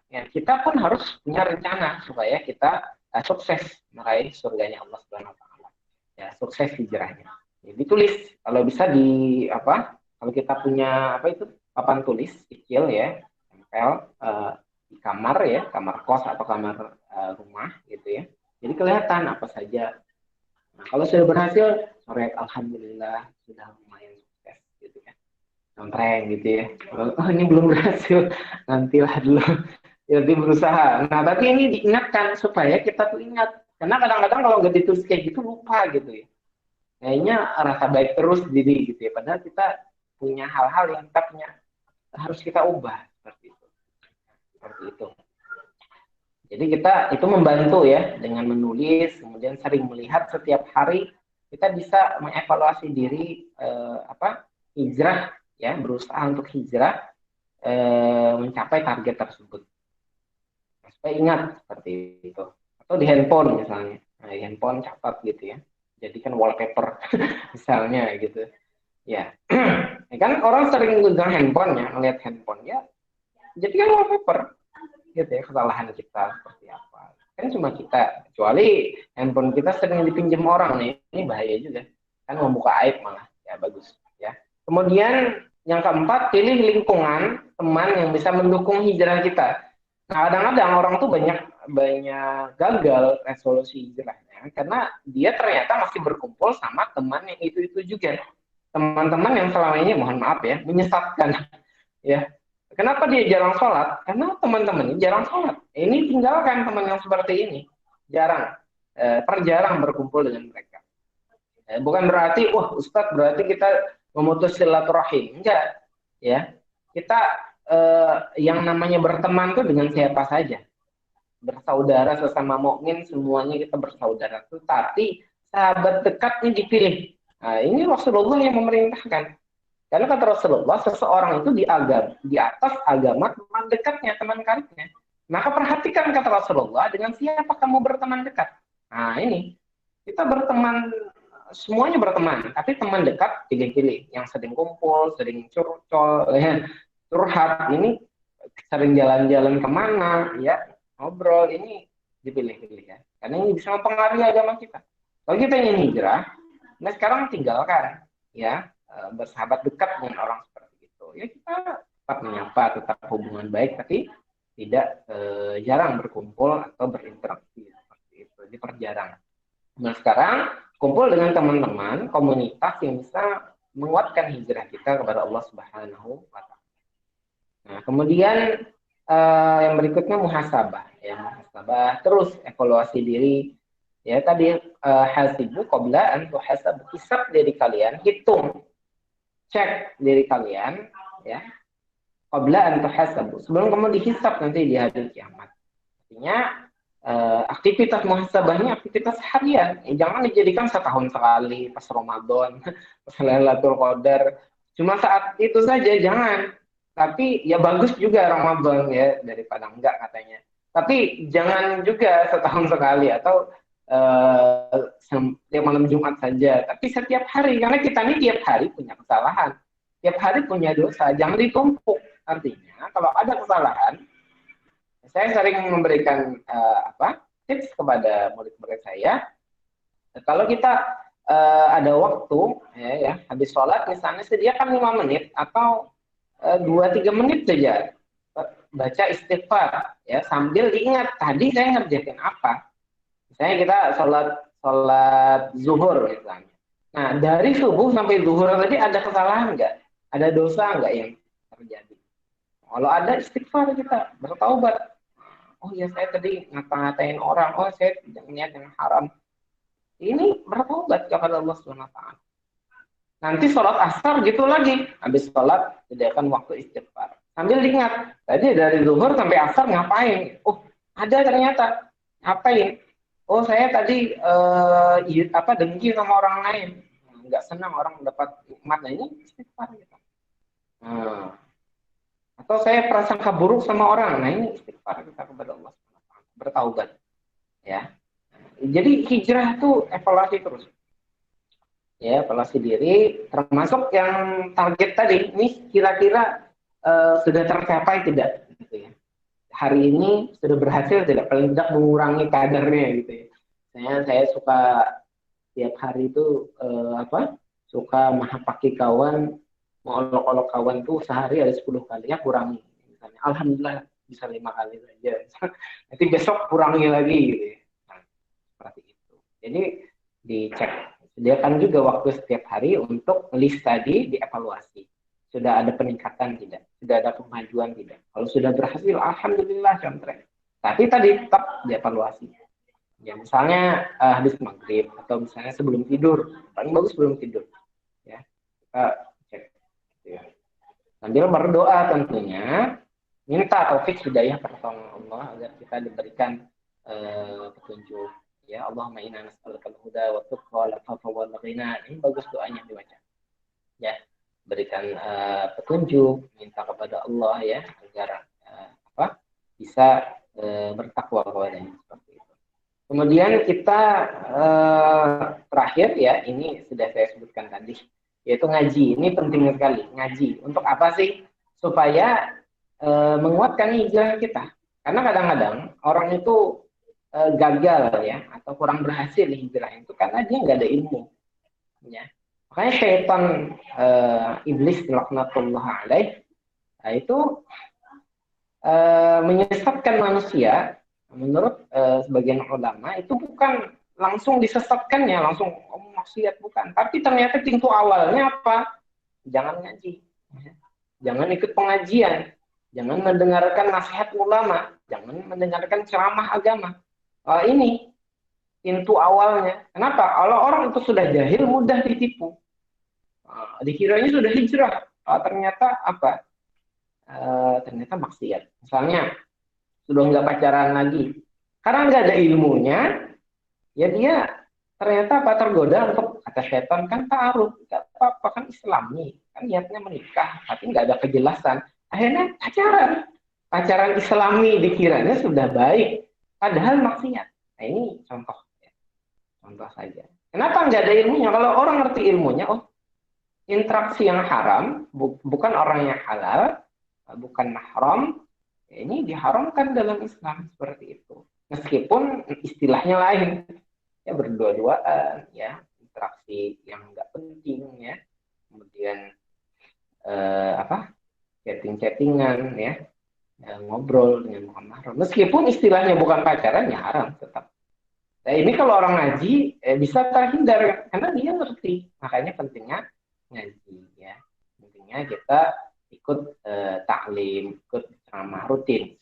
Ya, kita pun harus punya rencana supaya kita sukses meraih surganya Allah Subhanahu wa taala. Ya, sukses hijrahnya. Ya, ditulis. Kalau bisa kalau kita punya papan tulis kecil ya, tempel di kamar ya, kamar kos atau kamar rumah gitu ya. Jadi kelihatan apa saja. Nah, kalau sudah berhasil, sore alhamdulillah sudah lumayan sukses gitu kan. Contreng gitu ya. Oh, ini belum berhasil, nantilah dulu. Jadi berusaha. Nah, tapi ini diingatkan supaya kita tuh ingat. Karena kadang-kadang kalau nggak ditulis kayak gitu lupa gitu ya. Kayaknya rasa baik terus diri gitu ya. Padahal kita punya hal-hal yang harus kita ubah seperti itu. Seperti itu. Jadi kita itu membantu ya dengan menulis, kemudian sering melihat setiap hari kita bisa mengevaluasi diri hijrah ya, berusaha untuk hijrah mencapai target tersebut. Supaya ingat seperti itu. Atau di handphone misalnya, nah, di handphone catat gitu ya. Jadikan wallpaper misalnya gitu. Ya, kan orang sering pegang handphone ya, ngelihat handphone ya, jadikan wallpaper. Gitu ya, kesalahan kita seperti apa. Kan cuma kita, kecuali handphone kita sering dipinjam orang nih, ini bahaya juga. Kan membuka aib malah, ya bagus. Ya. Kemudian yang keempat, pilih lingkungan teman yang bisa mendukung hijrah kita. Nah, kadang-kadang orang tuh banyak gagal resolusi hijrahnya karena dia ternyata masih berkumpul sama teman yang itu juga. Teman-teman yang selama ini, mohon maaf ya, menyesatkan. Ya, kenapa dia jarang sholat? Karena teman-temannya jarang sholat. Ini tinggalkan teman yang seperti ini. Jarang, perjarang berkumpul dengan mereka. Bukan berarti, wah Ustadz berarti kita memutus silaturahim. Enggak, ya. Kita yang namanya berteman tuh dengan siapa saja. Bersaudara sesama mukmin, semuanya kita bersaudara. Tetapi sahabat dekatnya dipilih. Nah, ini Rasulullah yang memerintahkan. Karena kata Rasulullah, seseorang itu di atas agama teman dekatnya, teman karibnya. Maka perhatikan kata Rasulullah, dengan siapa kamu berteman dekat. Nah ini, kita berteman, semuanya berteman. Tapi teman dekat pilih-pilih. Yang sering kumpul, sering curcol, ya, curhat. Ini sering jalan-jalan kemana, ya, ngobrol. Ini dipilih-pilih ya. Karena ini bisa mempengaruhi agama kita. Kalau kita ingin hijrah, nah sekarang tinggalkan. Ya, bersahabat dekat dengan orang seperti itu. Ya kita tetap menyapa, tetap hubungan baik, tapi tidak jarang berkumpul atau berinteraksi seperti itu, diperjarang. Nah sekarang kumpul dengan teman-teman komunitas yang bisa menguatkan hijrah kita kepada Allah Subhanahu wa Ta'ala. Nah, kemudian yang berikutnya muhasabah, ya muhasabah, terus evaluasi diri. Ya tadi hasibu qabla an tuhasabu, hisab diri kalian, hitung, cek diri kalian, ya qabla an tuhasabu, sebelum kamu dihisab nanti di hari kiamat. Artinya aktivitas muhasabahnya aktivitas harian, jangan dijadikan setahun sekali pas Ramadan, pas Lailatul Qadar, cuma saat itu saja jangan. Tapi ya bagus juga Ramadan ya daripada enggak katanya. Tapi jangan juga setahun sekali atau tiap malam Jumat saja. Tapi setiap hari, karena kita ini tiap hari punya kesalahan, tiap hari punya dosa, jangan ditumpuk. Artinya kalau ada kesalahan, saya sering memberikan tips kepada murid-murid saya. Kalau kita ada waktu, ya habis sholat misalnya sediakan 5 menit atau 2-3 menit saja baca istighfar, ya sambil diingat tadi saya ngerjain apa. Misalnya kita sholat zuhur misalnya. Nah dari subuh sampai zuhur tadi ada kesalahan nggak? Ada dosa nggak yang terjadi? Kalau ada, istighfar, kita bertaubat. Oh ya saya tadi ngata-ngatain orang, oh saya tidak niat yang haram. Ini bertobat kepada Allah SWT. Nanti sholat asar gitu lagi, habis sholat sediakan waktu istighfar. Sambil diingat, tadi dari zuhur sampai asar ngapain? Oh ada ternyata, ngapain? Oh saya tadi dengki sama orang lain, nggak senang orang dapat nikmat. Nah ini istighfar gitu. Nah, atau saya prasangka buruk sama orang, nah ini istighfar kita kepada Allah, bertaubat, ya. Jadi hijrah itu evaluasi terus, ya evaluasi diri, termasuk yang target tadi, ini kira-kira sudah tercapai tidak, gitu ya. Hari ini sudah berhasil tidak, paling tidak mengurangi kadarnya, gitu ya. Saya suka tiap hari itu suka mahapaki kawan, olok-olok kawan tuh sehari ada 10 kali, ya kurangi. Misalnya, alhamdulillah bisa 5 kali saja. Nanti besok kurangi lagi gitu ya. Nah, seperti itu. Jadi dicek. Sediakan juga waktu setiap hari untuk list tadi dievaluasi. Sudah ada peningkatan tidak? Sudah ada kemajuan tidak? Kalau sudah berhasil, alhamdulillah contohnya. Tapi tadi tetap dievaluasi. Ya misalnya habis maghrib atau misalnya sebelum tidur, paling bagus sebelum tidur. Ya. Kita cek. Ya. Sambil berdoa tentunya, minta taufik hidayah pertolongan Allah agar kita diberikan petunjuk. Ya Allahumma inna nas'alukal huda wa tuqa wal afafa wal ghina. Ini bagus doanya dibaca. Ya, berikan petunjuk, minta kepada Allah ya agar bisa bertakwa kepadanya seperti itu. Kemudian kita terakhir ya, ini sudah saya sebutkan tadi, yaitu ngaji. Ini penting sekali, ngaji. Untuk apa sih? Supaya menguatkan hijrah kita. Karena kadang-kadang orang itu gagal ya, atau kurang berhasil hijrah itu karena dia nggak ada ilmu. Ya. Makanya syaitan iblis laknatullah alaih itu menyesatkan manusia. Menurut sebagian ulama itu bukan langsung disesatkannya, langsung maksiat, bukan. Tapi ternyata pintu awalnya apa? Jangan ngaji. Jangan ikut pengajian, jangan mendengarkan nasihat ulama, jangan mendengarkan ceramah agama. Ini pintu awalnya. Kenapa? Kalau orang itu sudah jahil, mudah ditipu. Dikiranya sudah hijrah, ternyata apa? Ternyata maksiat. Misalnya sudah nggak pacaran lagi, karena nggak ada ilmunya, ya dia ternyata tergoda untuk, kata setan kan ta'aruf, nggak apa-apa kan Islami, kan niatnya menikah, tapi nggak ada kejelasan. Akhirnya pacaran Islami dikiranya sudah baik, padahal maksiat. Nah ini contoh saja. Kenapa nggak ada ilmunya? Kalau orang ngerti ilmunya, oh interaksi yang haram, bukan orang yang halal, bukan mahram, ini diharamkan dalam Islam seperti itu. Meskipun istilahnya lain, ya berdua-duaan, ya interaksi yang nggak penting, ya kemudian chatting-chattingan, ya ngobrol dengan bukan mahram. Meskipun istilahnya bukan pacaran, ya haram tetap. Nah, ini kalau orang ngaji bisa terhindar karena dia ngerti. Makanya pentingnya ngaji ya. Pentingnya kita ikut taklim, ikut ceramah rutin.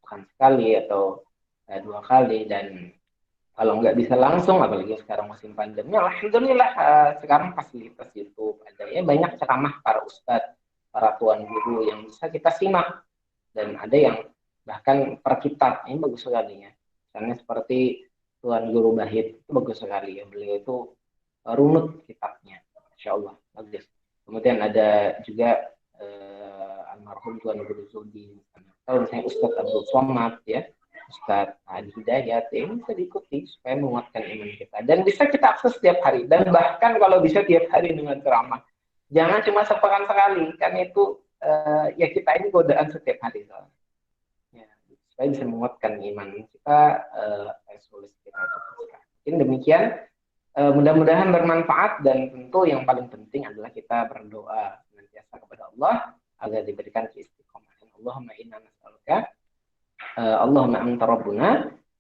Bukan sekali atau 2 kali, dan kalau nggak bisa langsung, apalagi sekarang musim pandemi, alhamdulillah sekarang fasilitas YouTube ada ya, banyak ceramah para ustadz, para tuan guru yang bisa kita simak, dan ada yang bahkan per kitab, ini bagus sekali ya. Misalnya seperti Tuan Guru Bahid, itu bagus sekali ya, beliau itu runut kitabnya, Masya Allah, bagus. Kemudian ada juga almarhum Tuan Guru Zudi, atau misalnya Ustadz Abdul Somad ya, Ustadz Adi Hidayat, ya, ini bisa diikuti supaya menguatkan iman kita, dan bisa kita akses setiap hari, dan bahkan kalau bisa tiap hari dengan ceramah, jangan cuma sepekan sekali, kan itu ya kita ini godaan setiap hari soalnya. Ya, supaya bisa menguatkan iman kita, resolusi kita. Mungkin demikian, mudah-mudahan bermanfaat, dan tentu yang paling penting adalah kita berdoa senantiasa kepada Allah agar diberikan keistiqomahan. Allahumma inna nas'aluka, Allahumma anta rabbuna,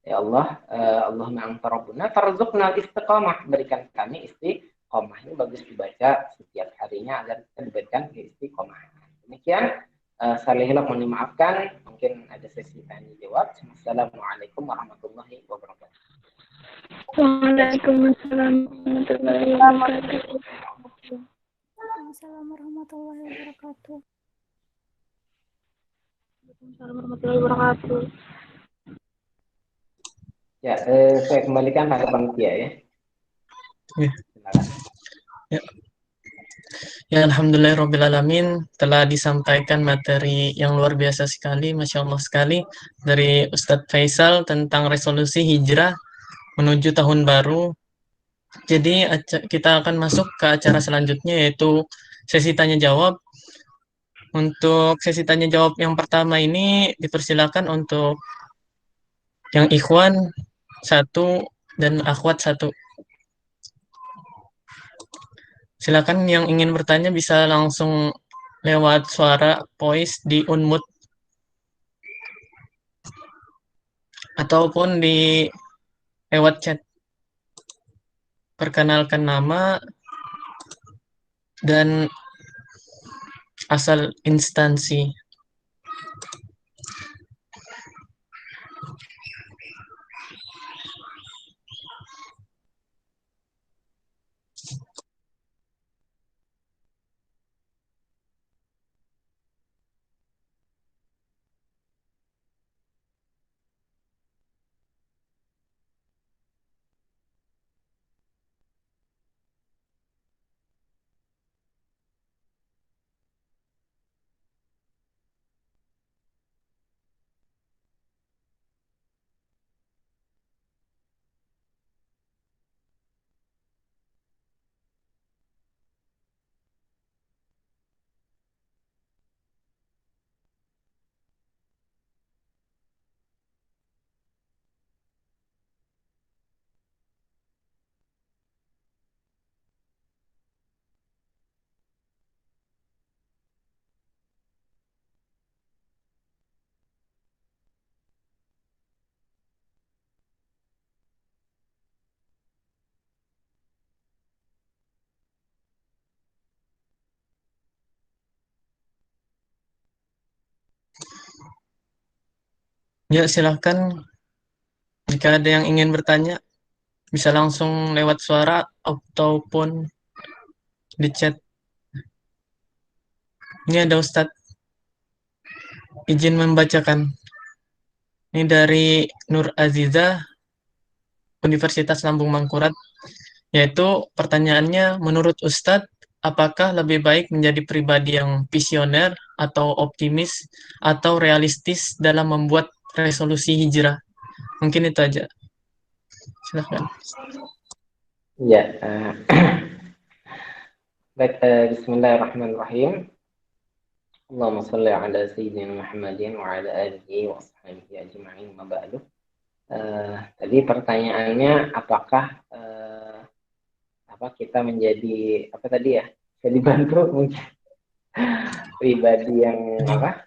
ya Allah, Allahumma anta rabbuna farzuqna istiqamah, berikan kami istiqomah. Ini bagus dibaca setiap harinya agar kita diberikan keistiqomahan. Demikian, saya hilaf mohon dimaafkan, mungkin ada sesi tanya jawab. Assalamualaikum warahmatullahi wabarakatuh. Waalaikumsalam warahmatullahi wabarakatuh. Assalamualaikum warahmatullahi wabarakatuh. Waalaikumsalam warahmatullahi wabarakatuh. Ya, saya kembalikan pada panitia ya. Ya. Silakan. Ya. Ya, alhamdulillahirrabbilalamin, telah disampaikan materi yang luar biasa sekali, Masya Allah sekali, dari Ustadz Faisal tentang resolusi hijrah menuju tahun baru. Jadi kita akan masuk ke acara selanjutnya, yaitu sesi tanya jawab. Untuk sesi tanya jawab yang pertama ini dipersilakan untuk yang ikhwan 1 dan akhwat 1. Silakan yang ingin bertanya bisa langsung lewat suara voice di unmute ataupun di lewat chat. Perkenalkan nama dan asal instansi. Ya, silahkan. Jika ada yang ingin bertanya, bisa langsung lewat suara ataupun di chat. Ini ada Ustadz, izin membacakan. Ini dari Nur Aziza, Universitas Lambung Mangkurat, yaitu pertanyaannya, menurut Ustadz, apakah lebih baik menjadi pribadi yang visioner atau optimis atau realistis dalam membuat resolusi hijrah? Mungkin itu aja. Silahkan. Ya, baik, bismillahirrahmanirrahim. Allahumma shalli ala sayyidina Muhammadin wa ala alihi wa ashabihi ajma'in, ma ba'du. Tadi pertanyaannya apakah kita menjadi apa tadi ya? Bisa dibantu mungkin pribadi yang apa?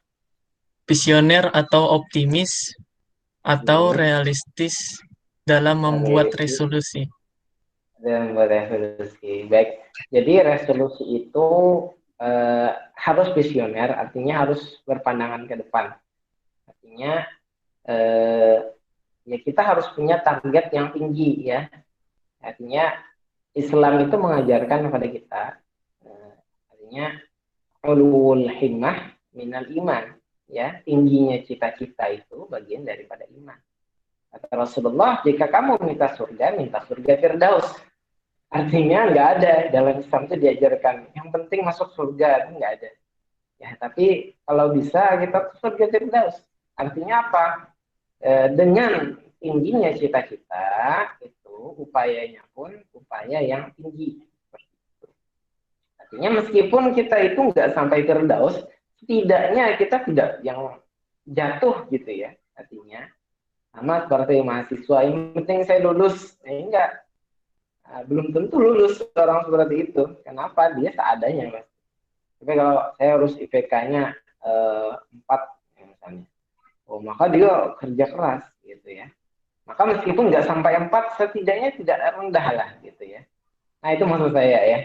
visioner atau optimis atau realistis dalam membuat Realistis resolusi. dan resolusi. Baik. Jadi resolusi itu harus visioner, artinya harus berpandangan ke depan. Artinya ya kita harus punya target yang tinggi ya. Artinya Islam itu mengajarkan kepada kita artinya ulul himmah minal iman, ya, tingginya cita-cita itu bagian daripada iman. Kata Rasulullah, jika kamu minta surga Firdaus. Artinya nggak ada dalam Islam itu diajarkan yang penting masuk surga, itu nggak ada. Ya, tapi kalau bisa kita surga Firdaus. Artinya apa? Dengan tingginya cita-cita itu upayanya pun upaya yang tinggi. Artinya meskipun kita itu nggak sampai Firdaus, setidaknya kita tidak yang jatuh gitu ya. Artinya sama seperti mahasiswa, yang penting saya lulus. Enggak, belum tentu lulus orang seperti itu. Kenapa? Dia seadanya, Mas. Tapi kalau saya harus IPK-nya 4 misalnya, oh maka dia kerja keras gitu ya. Maka meskipun nggak sampai 4, setidaknya tidak rendah lah gitu ya. Nah itu maksud saya ya.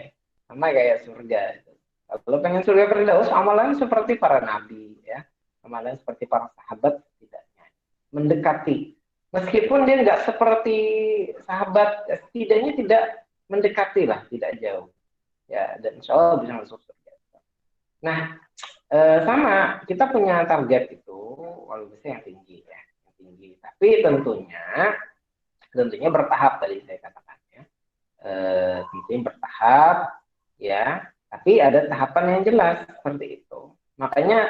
Sama kayak surga. Kalau pengen surga Firdaus, amalan seperti para nabi ya. Amalan seperti para sahabat tidaknya. Mendekati. Meskipun dia nggak seperti sahabat, setidaknya tidak mendekati lah, tidak jauh. Ya, dan insya Allah bisa masuk surga. Nah, sama kita punya target itu, kalau bisa yang tinggi ya, yang tinggi. Tapi tentunya bertahap tadi saya katakan ya. Tentunya bertahap ya, tapi ada tahapan yang jelas seperti itu. Makanya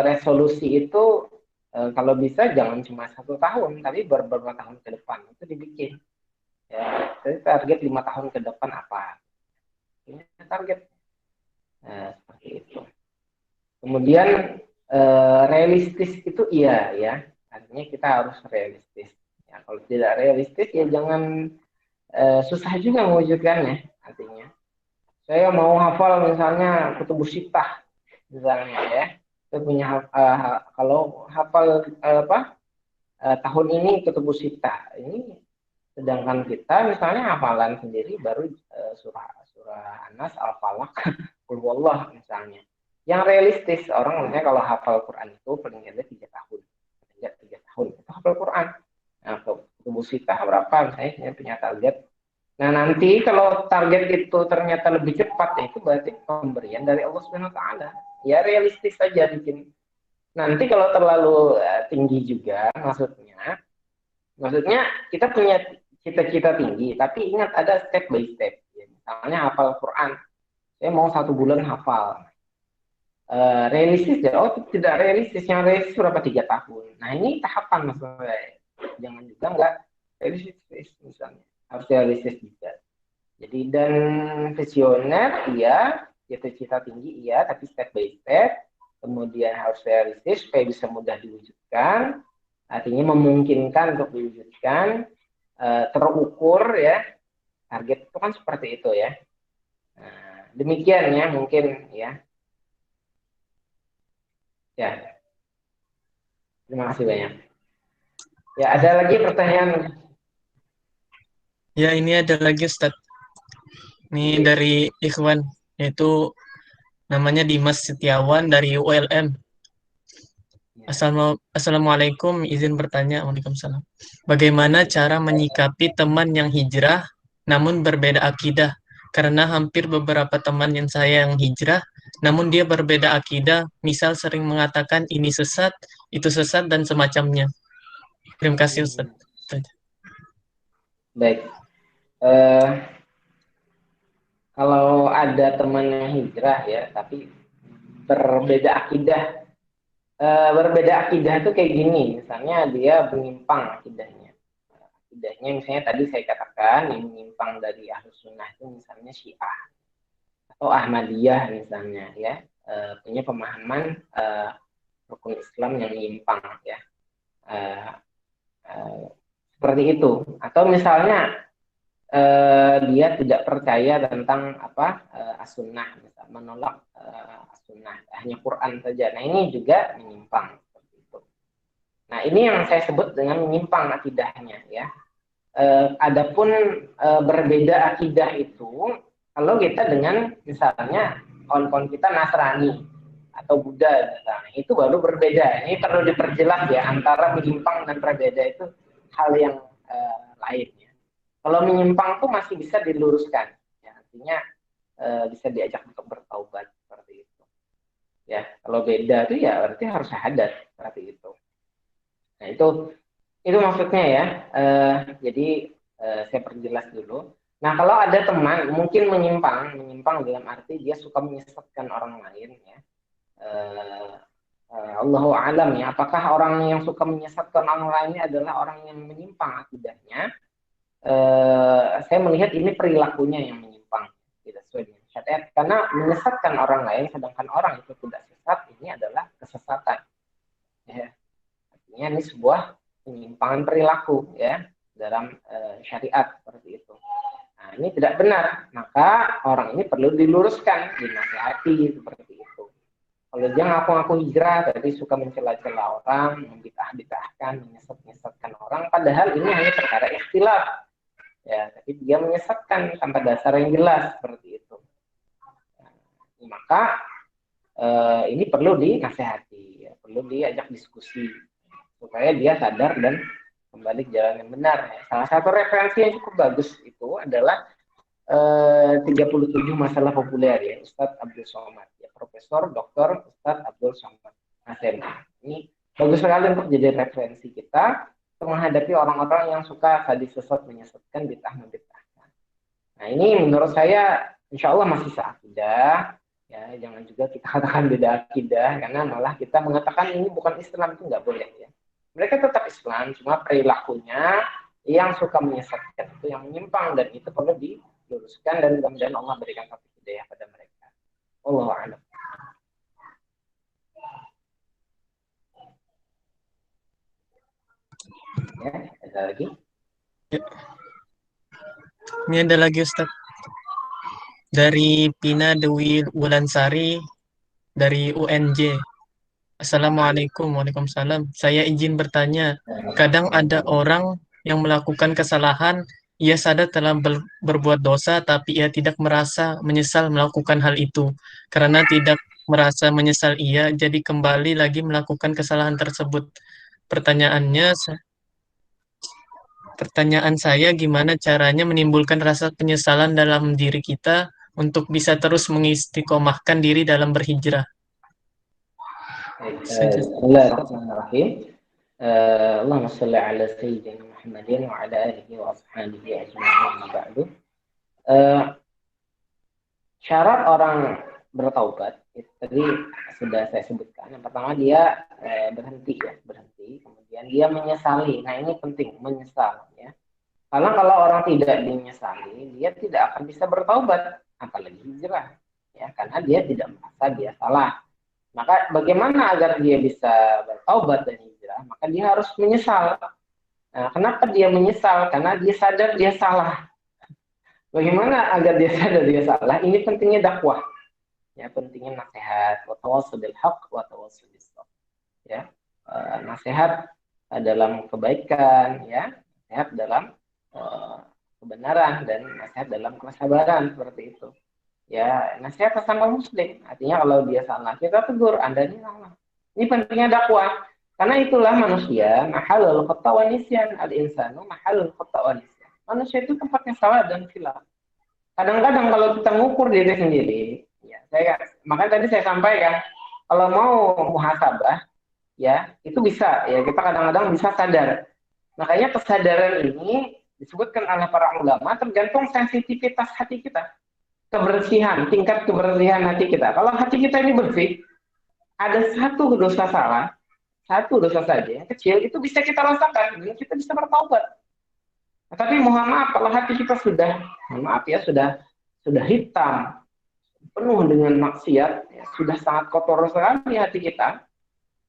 resolusi itu kalau bisa jangan cuma 1 tahun, tapi beberapa tahun ke depan itu dibikin. Ya, jadi target 5 tahun ke depan apa? Ini target seperti itu. Kemudian realistis itu iya ya, artinya kita harus realistis. Ya, kalau tidak realistis ya jangan susah juga mewujudkannya. Artinya, saya mau hafal misalnya Kutubus Sittah misalnya ya. Saya punya kalau hafal tahun ini Kutubus Sittah ini, sedangkan kita misalnya hafalan sendiri baru surah An-Nas, Al-Falaq, Qul Huwallah misalnya. Yang realistis orang misalnya kalau hafal Quran itu paling tidak 3 tahun, tidak 3 tahun itu hafal Quran. Nah, Kutubus Sittah berapa misalnya saya punya target. Nah nanti kalau target itu ternyata lebih cepat, ya itu berarti pemberian dari Allah Subhanahu Wa Taala. Ya realistis saja bikin. Nanti kalau terlalu tinggi juga, maksudnya kita punya cita-cita tinggi, tapi ingat ada step by step. Ya, misalnya hafal Quran, saya mau 1 bulan hafal. Realistis ya? Oh tidak realistis, yang realistis berapa 3 tahun. Nah ini tahapan maksudnya. Jangan juga nggak realistis misalnya, harus realistis juga. Jadi dan visioner iya, cita-cita tinggi iya, tapi step by step. Kemudian harus realistis supaya bisa mudah diwujudkan, artinya memungkinkan untuk diwujudkan, terukur ya, target itu kan seperti itu ya. Nah, demikian ya mungkin ya. Ya, terima kasih banyak. Ya, ada lagi pertanyaan? Ya, ini ada lagi Ustadz. Ini dari Ikhwan, yaitu namanya Dimas Setiawan dari ULM. Assalamualaikum, izin bertanya. Waalaikumsalam. Bagaimana cara menyikapi teman yang hijrah namun berbeda akidah? Karena hampir beberapa teman yang saya yang hijrah, namun dia berbeda akidah, misal sering mengatakan ini sesat, itu sesat, dan semacamnya. Terima kasih Ustaz. Baik. Kalau ada teman yang hijrah ya, tapi berbeda akidah. Berbeda akidah itu kayak gini, misalnya dia menyimpang akidahnya. Akidahnya misalnya tadi saya katakan yang menyimpang dari Ahlus Sunnah itu misalnya Syiah atau Ahmadiyah misalnya ya, punya pemahaman rukun Islam yang menyimpang ya. Seperti itu. Atau misalnya dia tidak percaya tentang As-Sunnah, menolak sunnah, hanya Quran saja. Nah ini juga menyimpang seperti itu. Nah ini yang saya sebut dengan menyimpang akidahnya ya. Adapun berbeda akidah itu kalau kita dengan misalnya kawan-kawan kita Nasrani atau Buddha misalnya, itu baru berbeda. Ini perlu diperjelas ya, antara menyimpang dan berbeda itu hal yang lain ya. Kalau menyimpang tuh masih bisa diluruskan ya, artinya bisa diajak untuk bertaubat seperti itu ya. Kalau beda tuh ya berarti harus syahadat seperti itu. Nah itu maksudnya ya. Jadi saya perjelas dulu. Nah kalau ada teman mungkin menyimpang dalam arti dia suka menyesatkan orang lain ya. Allahu a'lam ya. Apakah orang yang suka menyesatkan orang lain ini adalah orang yang menyimpang akidahnya? Saya melihat ini perilakunya yang menyimpang, tidak sesuai dengan syariat. Karena menyesatkan orang lain sedangkan orang itu tidak sesat, ini adalah kesesatan. Ya. Artinya ini sebuah penyimpangan perilaku ya dalam syariat seperti itu. Nah, ini tidak benar, maka orang ini perlu diluruskan, dinasihati seperti itu. Kalau dia ngaku-ngaku hijrah, berarti suka mencela-cela orang, membid'ah-bid'ahkan, menyesat-nyesatkan orang, padahal ini hanya perkara ikhtilaf. Ya, tapi dia menyesatkan tanpa dasar yang jelas seperti itu. Nah, maka ini perlu dinasihati, ya, perlu diajak diskusi supaya dia sadar dan kembali ke jalan yang benar. Ya. Salah satu referensi yang cukup bagus itu adalah 37 masalah populer ya, Ustadz Abdul Somad, ya, Profesor Dr. Ustadz Abdul Somad. Ini bagus sekali untuk jadi referensi kita untuk menghadapi orang-orang yang suka tadi sesat, menyesatkan, bid'ah, membid'ahkan. Nah ini menurut saya insya Allah masih seakidah, ya jangan juga kita katakan beda akidah, karena malah kita mengatakan ini bukan Islam, itu nggak boleh ya. Mereka tetap Islam, cuma perilakunya yang suka menyesatkan, itu yang menyimpang, dan itu perlu diluruskan, dan mudah-mudahan Allah berikan taufik hidayah pada mereka. Wallahu a'lam. Ya, ada lagi? Ya. Ini ada lagi Ustaz. Dari Pina Dewi Wulansari dari UNJ. Assalamualaikum. Waalaikumsalam. Saya izin bertanya. Kadang ada orang yang melakukan kesalahan, ia sadar telah berbuat dosa, tapi ia tidak merasa menyesal melakukan hal itu. Karena tidak merasa menyesal ia, jadi kembali lagi melakukan kesalahan tersebut. Pertanyaan saya, gimana caranya menimbulkan rasa penyesalan dalam diri kita untuk bisa terus mengistiqomahkan diri dalam berhijrah? Bismillahirrahmanirrahim. Allahumma shalli ala sayyidina Muhammadin wa ala alihi wa ashabihi ajma'in ba'du. Syarat orang bertaubat itu tadi sudah saya sebutkan. Yang pertama dia berhenti, kemudian dia menyesali. Nah ini penting, menyesal ya. Karena kalau orang tidak menyesali, dia tidak akan bisa bertaubat, apalagi hijrah ya, karena dia tidak merasa dia salah. Maka bagaimana agar dia bisa bertaubat dan hijrah? Maka dia harus menyesal. Nah, kenapa dia menyesal? Karena dia sadar dia salah. Bagaimana agar dia sadar dia salah? Ini pentingnya dakwah. Ya, pentingnya nasihat, wa tawassul bil haqq wa tawassul bis sabr. Ya, nasihat dalam kebaikan, ya, nasihat dalam kebenaran, dan nasihat dalam kesabaran seperti itu. Ya, nasihat sesama muslim. Artinya kalau dia salah, kita tegur, Anda ini salah. Ini pentingnya dakwah. Karena itulah manusia, mahalul khata wa nisyan, al-insanu mahalul khata wa nisyan. Manusia itu tempatnya salah dan silap. Kadang-kadang kalau kita mengukur diri sendiri, ya, makanya tadi saya sampaikan, kalau mau muhasabah, ya, itu bisa, ya, kita kadang-kadang bisa sadar. Makanya kesadaran ini disebutkan oleh para ulama tergantung sensitivitas hati kita. Kebersihan, tingkat kebersihan hati kita. Kalau hati kita ini bersih, ada satu dosa salah, satu dosa saja yang kecil, itu bisa kita rasakan, dan kita bisa bertaubat. Nah, tapi mohon maaf, kalau hati kita sudah, mohon maaf ya, sudah hitam, penuh dengan maksiat, ya, sudah sangat kotor sekali hati kita,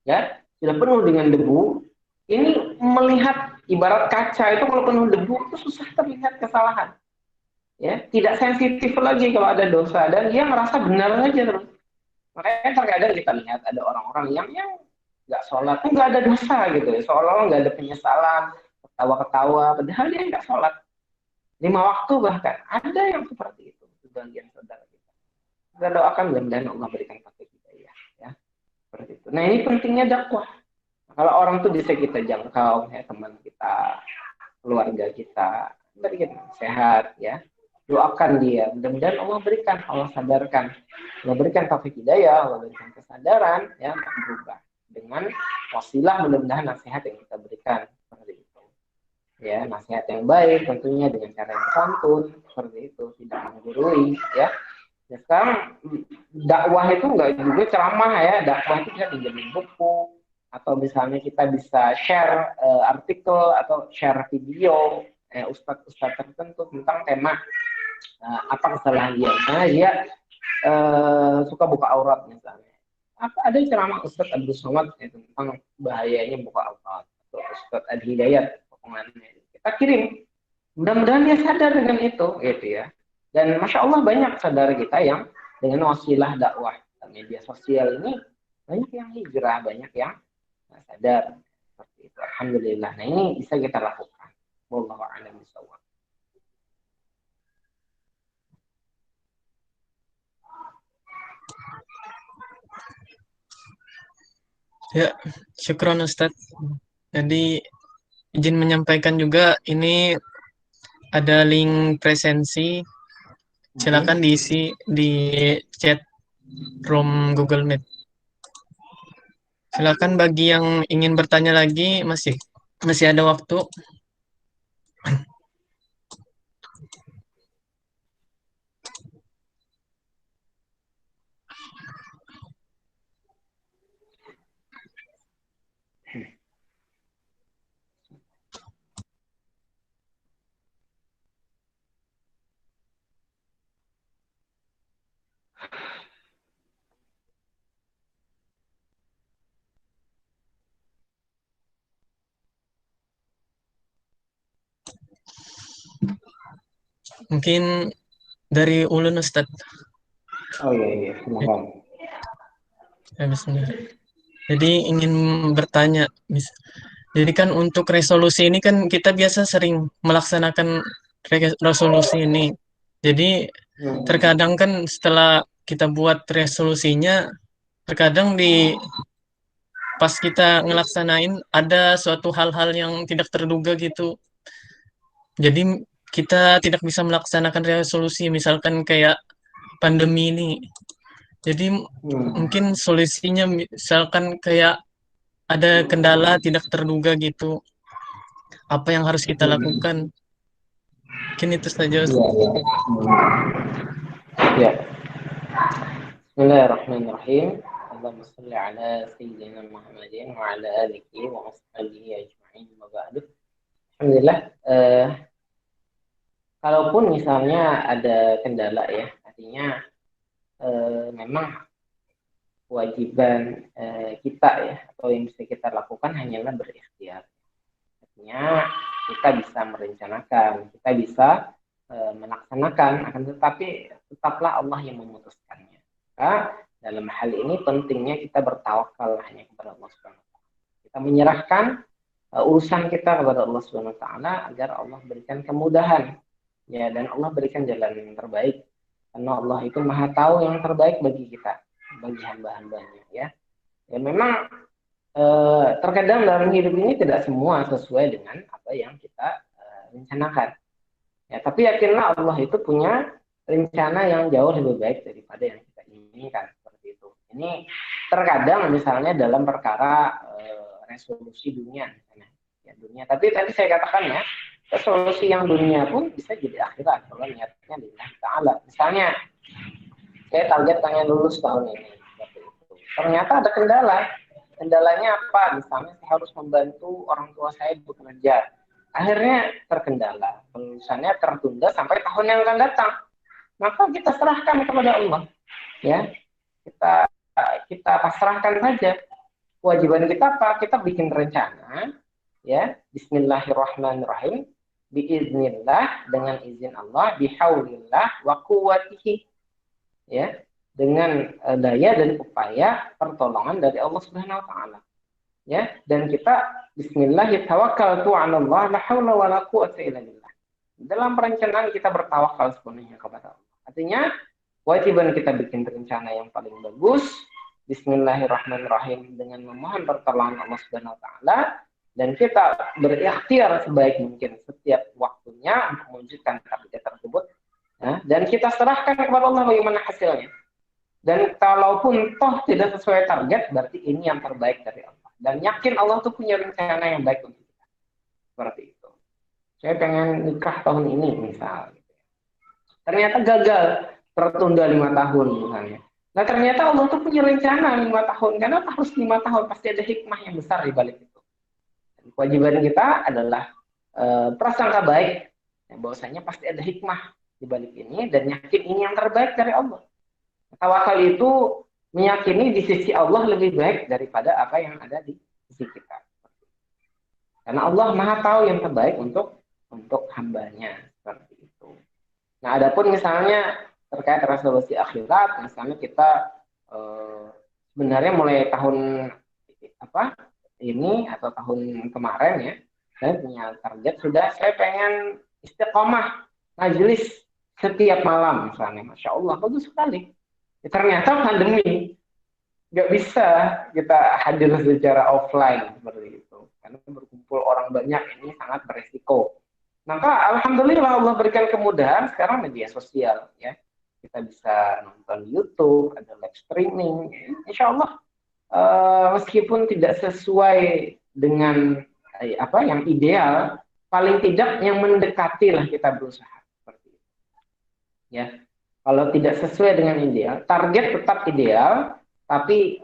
ya, sudah penuh dengan debu. Ini melihat ibarat kaca itu kalau penuh debu itu susah terlihat kesalahan. Ya, tidak sensitif lagi kalau ada dosa, dan dia merasa benar saja terus. Makanya terkadang kita lihat ada orang-orang yang nggak sholat, tuh nggak ada dosa gitu ya, seolah-olah nggak ada penyesalan, ketawa-ketawa, padahal dia nggak sholat 5 waktu bahkan. Ada yang seperti itu sebagian saudara kita. Kita doakan mudah-mudahan Allah berikan taufik hidayah ya. Seperti itu. Nah ini pentingnya dakwah. Kalau orang tuh bisa kita jangkau ya, teman kita, keluarga kita, berikan sehat ya. Doakan dia, mudah-mudahan Allah berikan, Allah sadarkan, Allah berikan taufik hidayah, Allah berikan kesadaran ya untuk berubah dengan wasilah mudah-mudahan nasihat yang kita berikan seperti itu. Ya, nasihat yang baik tentunya dengan cara yang santun seperti itu, tidak menggurui ya. Ya sekarang dakwah itu enggak juga ceramah ya, dakwah itu bisa dijadiin buku atau misalnya kita bisa share artikel atau share video ustadz-ustadz tertentu tentang tema apa kesalahan dia. Misalnya dia suka buka aurat misalnya. Ada ceramah Ustadz Abdul Somad tentang bahayanya buka aurat atau Ustadz Ad Hidayat potongannya. Kita kirim. Mudah-mudahan dia sadar dengan itu gitu ya. Dan Masya Allah banyak saudara kita yang dengan wasilah dakwah media sosial ini banyak yang hijrah, banyak yang sadar seperti itu. Alhamdulillah. Nah ini bisa kita lakukan. Wallahu a'lam bishawab. Ya, syukron Ustadz. Jadi izin menyampaikan juga ini ada link presensi. Silakan diisi di chat room Google Meet. Silakan bagi yang ingin bertanya lagi, masih ada waktu. Mungkin dari Ulun Ustadz. Oh iya, silakan. Ya, bismillah. Jadi ingin bertanya, jadi kan untuk resolusi ini kan kita biasa sering melaksanakan resolusi ini. Jadi terkadang kan setelah kita buat resolusinya, terkadang pas kita ngelaksanain ada suatu hal-hal yang tidak terduga gitu. Jadi kita tidak bisa melaksanakan resolusi, misalkan kayak pandemi ini. Jadi mungkin solusinya misalkan kayak ada kendala tidak terduga gitu. Apa yang harus kita lakukan? Mungkin itu saja. Ya. Bismillahirrahmanirrahim. Allahumma shalli ala sayyidina Muhammadin wa ala alihi wa ashabihi ajma'in wa ba'du. Alhamdulillah, kalaupun misalnya ada kendala ya, artinya memang kewajiban kita ya, atau yang bisa kita lakukan hanyalah berikhtiar. Artinya kita bisa merencanakan, kita bisa melaksanakan, akan tetapi tetaplah Allah yang memutuskannya. Maka dalam hal ini pentingnya kita bertawakal hanya kepada Allah Subhanahu wa taala. Kita menyerahkan urusan kita kepada Allah Subhanahu wa taala agar Allah berikan kemudahan ya, dan Allah berikan jalan yang terbaik. Karena Allah itu Maha tahu yang terbaik bagi kita, bagi hamba-hambanya ya. Ya memang terkadang dalam hidup ini tidak semua sesuai dengan apa yang kita rencanakan. Ya, tapi yakinlah Allah itu punya rencana yang jauh lebih baik daripada yang kita inginkan seperti itu. Ini terkadang misalnya dalam perkara resolusi dunia misalnya, ya dunia. Tapi tadi saya katakan ya, resolusi yang dunia pun bisa jadi akhirat kalau niatnya lillahi ta'ala. Misalnya saya target pengen lulus tahun ini seperti itu. Ternyata ada kendala. Kendalanya apa? Misalnya saya harus membantu orang tua saya bekerja. Akhirnya terkendala, kelulusannya tertunda sampai tahun yang akan datang. Maka kita serahkan kepada Allah, ya. Kita pasrahkan saja. Kewajiban kita apa? Kita bikin rencana, ya. Bismillahirrahmanirrahim. Biiznillah, dengan izin Allah, bihaulillah wa quwwatihi. Ya. dengan daya dan upaya pertolongan dari Allah Subhanahu wa taala. Ya, dan kita bismillahirrahmanirrahim 'alallah la haula wala quwwata illa billah. Dalam perencanaan kita bertawakal sepenuhnya kepada Allah. Artinya kewajiban kita bikin rencana yang paling bagus, bismillahirrahmanirrahim, dengan memohon pertolongan Allah Subhanahu wa taala, dan kita berikhtiar sebaik mungkin setiap waktunya untuk mewujudkan target tersebut, ya, dan kita serahkan kepada Allah bagaimana hasilnya. Dan kalaupun toh tidak sesuai target, berarti ini yang terbaik dari Allah. Dan yakin Allah tuh punya rencana yang baik untuk kita. Seperti itu. Saya pengen nikah tahun ini misal. Ternyata gagal, tertunda 5 tahun misalnya. Nah ternyata Allah tuh punya rencana 5 tahun. Kenapa harus 5 tahun? Pasti ada hikmah yang besar di balik itu. Dan kewajiban kita adalah prasangka baik. Ya, bahwasanya pasti ada hikmah di balik ini. Dan yakin ini yang terbaik dari Allah. Tawakal itu meyakini di sisi Allah lebih baik daripada apa yang ada di sisi kita. Karena Allah Maha tahu yang terbaik untuk hambanya, seperti itu. Nah, adapun misalnya terkait resolusi akhirat, misalnya kita sebenarnya mulai tahun ini atau tahun kemarin ya, saya punya target saya pengen istiqomah majelis setiap malam misalnya, masya Allah bagus sekali. Ternyata pandemi nggak bisa kita hadir secara offline seperti itu karena berkumpul orang banyak ini sangat beresiko. Maka alhamdulillah Allah berikan kemudahan sekarang media sosial ya, kita bisa nonton YouTube, ada live streaming, insya Allah meskipun tidak sesuai dengan yang ideal, paling tidak yang mendekati lah kita berusaha seperti itu ya. Kalau tidak sesuai dengan ideal, target tetap ideal, tapi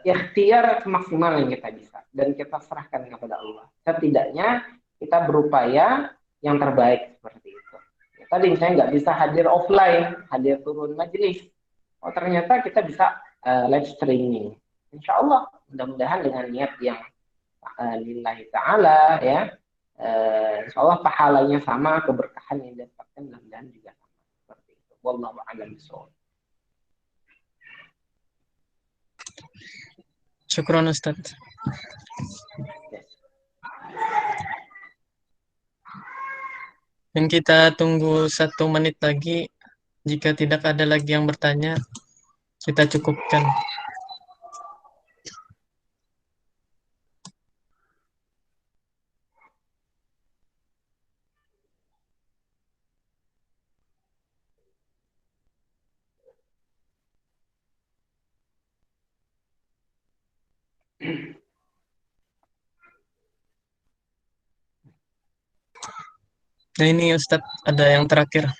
ikhtiar semaksimal yang kita bisa. Dan kita serahkan kepada Allah. Setidaknya kita berupaya yang terbaik seperti itu. Ya, tadi misalnya nggak bisa hadir offline, hadir turun majelis. Oh ternyata kita bisa live streaming. Insya Allah, mudah-mudahan dengan niat yang lillahi ta'ala, ya, insya Allah pahalanya sama, keberkahan yang didapatkan mudah-mudahan juga sama. Wallahu a'lam bishawab. Syukron Ustaz. Dan kita tunggu 1 menit lagi. Jika tidak ada lagi yang bertanya, kita cukupkan. Nah ini Ustadz, ada yang terakhir.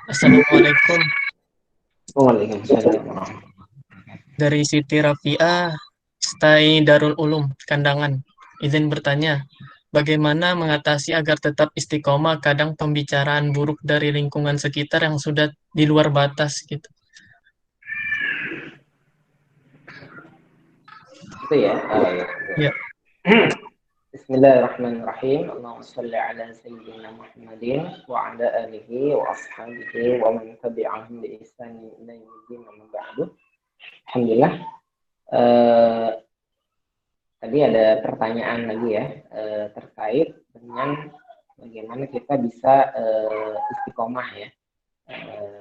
Assalamualaikum. Waalaikumsalam. Dari Siti Rafiah, Stai Darul Ulum, Kandangan. Izin bertanya, bagaimana mengatasi agar tetap istiqomah kadang pembicaraan buruk dari lingkungan sekitar yang sudah di luar batas gitu. Itu ya. Ya. Bismillahirrahmanirrahim. Allahumma shalli ala sayyidina Muhammadin wa ala alihi wa ashabihi wa man tabi'ahum bi ihsani ila yaumil amma ba'du. Alhamdulillah. Tadi ada pertanyaan lagi ya, terkait dengan bagaimana kita bisa istiqomah ya.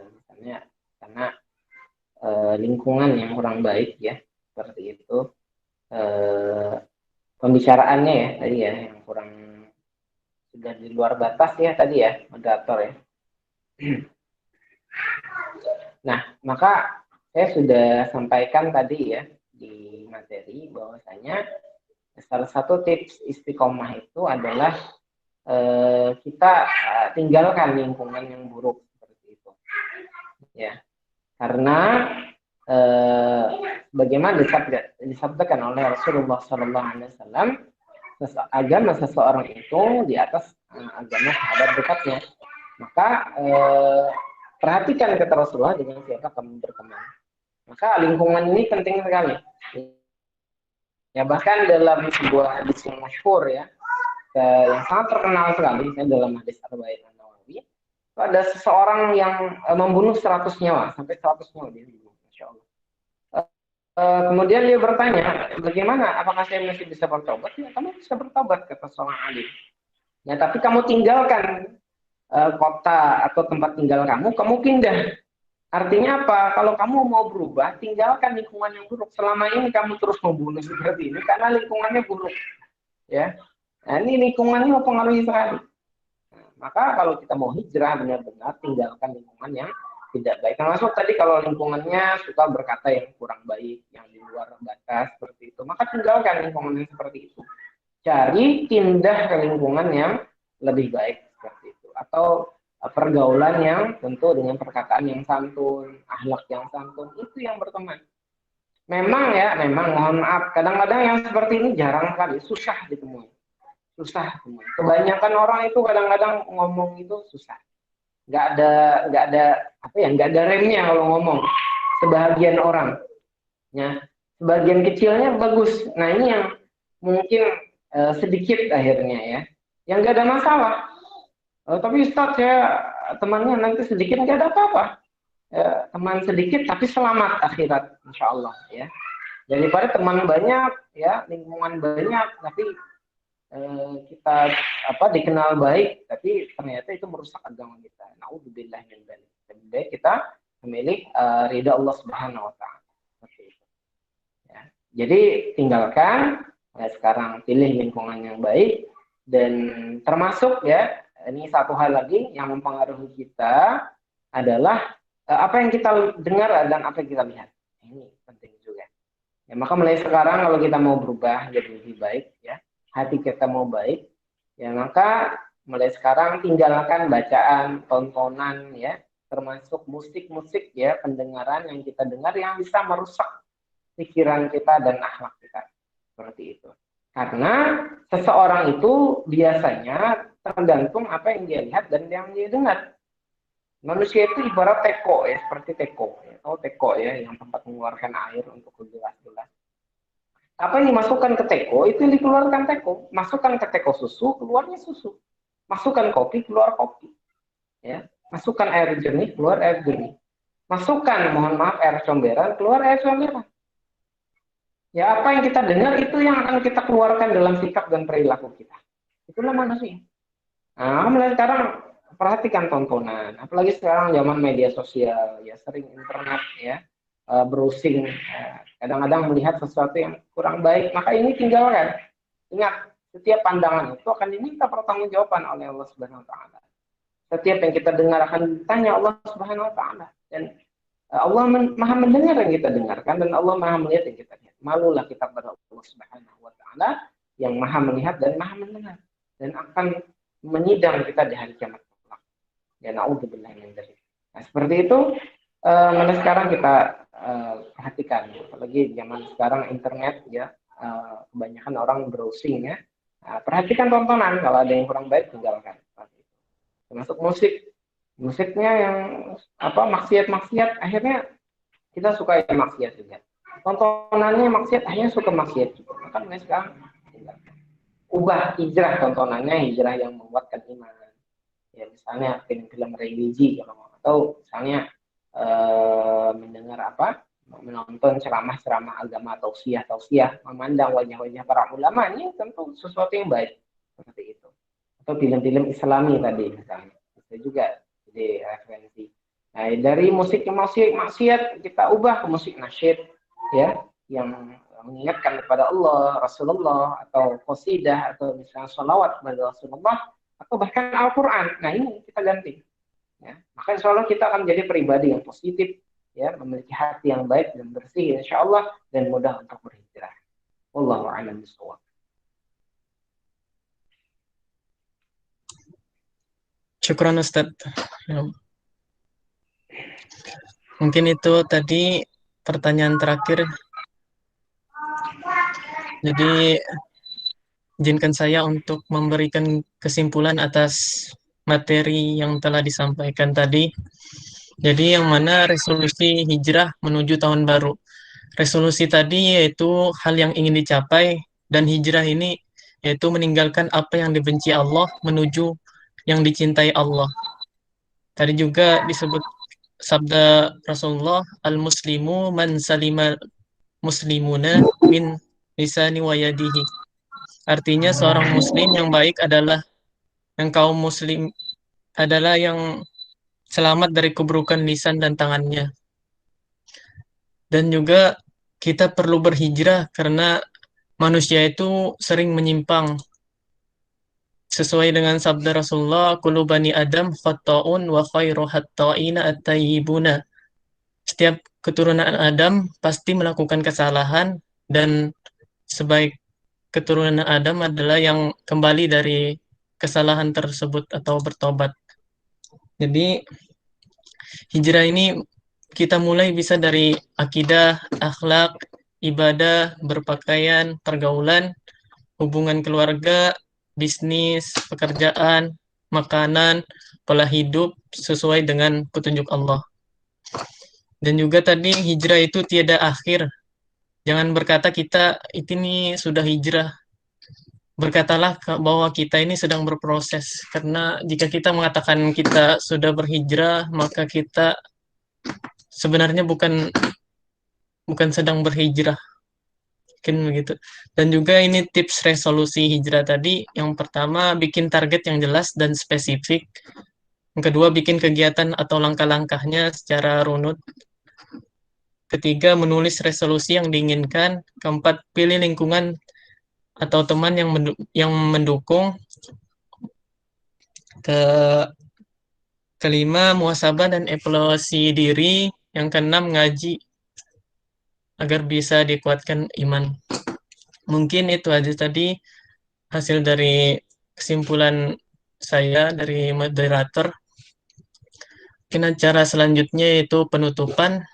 Misalnya karena lingkungan yang kurang baik ya, seperti itu. Pembicaraannya ya tadi ya yang kurang sudah di luar batas ya tadi ya moderator ya. Nah maka saya sudah sampaikan tadi ya di materi bahwasanya salah satu tips istiqomah itu adalah kita tinggalkan lingkungan yang buruk seperti itu ya, karena bagaimana disabdakan oleh Rasulullah SAW, agama seseorang itu di atas agama sahabat dekatnya. Maka perhatikan kata Rasulullah dengan siapa kamu berteman. Maka lingkungan ini penting sekali. Ya bahkan dalam sebuah hadis yang masyhur ya, yang sangat terkenal sekali dalam hadis Arba'in An-Nawawi, Itu ada seseorang yang membunuh 100 nyawa, sampai 100 nyawa dia dibunuh, Masya Allah. Kemudian dia bertanya, bagaimana? Apakah saya masih bisa bertobat? Ya, kamu bisa bertobat, kata seorang alim. Ya, tapi kamu tinggalkan kota atau tempat tinggal kamu pindah. Artinya apa? Kalau kamu mau berubah, tinggalkan lingkungan yang buruk. Selama ini kamu terus membunuh seperti ini karena lingkungannya buruk. Ya, nah, ini lingkungannya mempengaruhi sekali. Nah, maka kalau kita mau hijrah benar-benar tinggalkan lingkungan yang tidak baik. Termasuk tadi kalau lingkungannya suka berkata yang kurang baik, yang di luar batas seperti itu, maka tinggalkan lingkungan yang seperti itu. Cari pindah ke lingkungan yang lebih baik seperti itu. Atau pergaulan yang tentu dengan perkataan yang santun, akhlak yang santun, itu yang berteman. Memang mohon maaf, kadang-kadang yang seperti ini jarang sekali, susah ditemui. Susah ditemui. Kebanyakan orang itu kadang-kadang ngomong itu susah. Nggak ada remnya kalau ngomong. Sebagian orang, ya, sebagian kecilnya bagus. Nah, ini yang mungkin sedikit akhirnya ya, yang nggak ada masalah. Tapi Ustadz, ya temannya nanti sedikit nggak ada apa-apa. Teman sedikit tapi selamat akhirat, insya Allah ya. Daripada teman banyak, ya lingkungan banyak, tapi kita dikenal baik, tapi ternyata itu merusak agama kita. Naudzubillah min dzalik. Lebih baik kita memilih ridha Allah Subhanahu Wa Taala. Seperti itu. Ya. Jadi tinggalkan. Sekarang pilih lingkungan yang baik, dan termasuk ya, ini satu hal lagi yang mempengaruhi kita adalah apa yang kita dengar dan apa yang kita lihat. Ini penting juga. Ya, maka mulai sekarang kalau kita mau berubah jadi lebih baik, ya, hati kita mau baik, ya maka mulai sekarang tinggalkan bacaan, tontonan, ya, termasuk musik-musik, ya, pendengaran yang kita dengar yang bisa merusak pikiran kita dan akhlak kita. Seperti itu. Karena seseorang itu biasanya tergantung apa yang dia lihat dan yang dia dengar. Manusia itu ibarat teko, ya, seperti teko. Ya. Tahu teko, ya, yang tempat mengeluarkan air untuk gelas-gelas. Apa yang dimasukkan ke teko itu yang dikeluarkan teko. Masukkan ke teko susu, keluarnya susu. Masukkan kopi, keluar kopi. Ya. Masukkan air jernih, keluar air jernih. Masukkan, mohon maaf, air comberan, keluar air comberan. Ya, apa yang kita dengar itu yang akan kita keluarkan dalam sikap dan perilaku kita. Itulah manusia. Nah, mulai sekarang perhatikan tontonan. Apalagi sekarang zaman media sosial, ya, sering internet, ya, browsing. Kadang-kadang melihat sesuatu yang kurang baik, maka ini tinggalkan. Ingat, setiap pandangan itu akan diminta pertanggungjawaban oleh Allah Subhanahu Wa Taala. Setiap yang kita dengar akan ditanya Allah Subhanahu Wa Taala. Dan Allah maha mendengar yang kita dengarkan, dan Allah maha melihat yang kita lihat. Malulah kita pada Allah Subhanahu Wa Taala yang maha melihat dan maha mendengar, dan akan menyidang kita di hari kiamat. Ya, naudzubillah min dzalik. Nah, seperti itu. Mulai sekarang kita perhatikan, apalagi zaman sekarang internet, ya, kebanyakan orang browsing, ya. Perhatikan tontonan, kalau ada yang kurang baik tinggalkan. Termasuk musiknya yang maksiat, akhirnya kita suka yang maksiat juga. Tontonannya maksiat, akhirnya suka maksiat juga. Maka mulai sekarang tinggalkan. Ubah hijrah tontonannya, hijrah yang menguatkan iman. Ya, misalnya film-film religi, atau misalnya menonton ceramah-ceramah agama, tausiah, memandang wajah-wajah para ulama, ini tentu sesuatu yang baik seperti itu. Atau film-film Islami tadi misalnya, itu juga jadi referensi. Nah, dari musik yang maksiat kita ubah ke musik nasyid, ya, yang mengingatkan kepada Allah, Rasulullah, atau qasidah, atau misalnya sholawat kepada Rasulullah, atau bahkan Al-Quran. Nah, ini kita ganti. Ya, maka insya Allah kita akan menjadi pribadi yang positif, ya, memiliki hati yang baik dan bersih, insya Allah, dan mudah untuk berhijrah. Wallahu a'lam bishawab. Syukran Ustaz. Ya. Mungkin itu tadi pertanyaan terakhir. Jadi izinkan saya untuk memberikan kesimpulan atas materi yang telah disampaikan tadi. Jadi yang mana resolusi hijrah menuju tahun baru. Resolusi tadi yaitu hal yang ingin dicapai, dan hijrah ini yaitu meninggalkan apa yang dibenci Allah menuju yang dicintai Allah. Tadi juga disebut sabda Rasulullah, al-muslimu man salima muslimuna min lisani wa yadihi. Artinya seorang muslim yang baik adalah yang kaum muslim adalah yang selamat dari keburukan lisan dan tangannya. Dan juga kita perlu berhijrah karena manusia itu sering menyimpang. Sesuai dengan sabda Rasulullah, kullu bani Adam khata'un wa khairu khatta'ina at-tayyibuna. Setiap keturunan Adam pasti melakukan kesalahan dan sebaik keturunan Adam adalah yang kembali dari kesalahan tersebut atau bertobat. Jadi hijrah ini kita mulai bisa dari akidah, akhlak, ibadah, berpakaian, pergaulan, hubungan keluarga, bisnis, pekerjaan, makanan, pola hidup sesuai dengan petunjuk Allah. Dan juga tadi hijrah itu tiada akhir. Jangan berkata kita ini sudah hijrah. Berkatalah bahwa kita ini sedang berproses. Karena jika kita mengatakan kita sudah berhijrah, maka kita sebenarnya bukan sedang berhijrah. Mungkin begitu. Dan juga ini tips resolusi hijrah tadi. Yang pertama, bikin target yang jelas dan spesifik. Yang kedua, bikin kegiatan atau langkah-langkahnya secara runut. Ketiga, menulis resolusi yang diinginkan. Keempat, pilih lingkungan atau teman yang mendukung. Kelima, muhasabah dan evaluasi diri. Yang keenam, ngaji agar bisa dikuatkan iman. Mungkin itu aja tadi hasil dari kesimpulan saya dari moderator. Mungkin acara selanjutnya yaitu penutupan.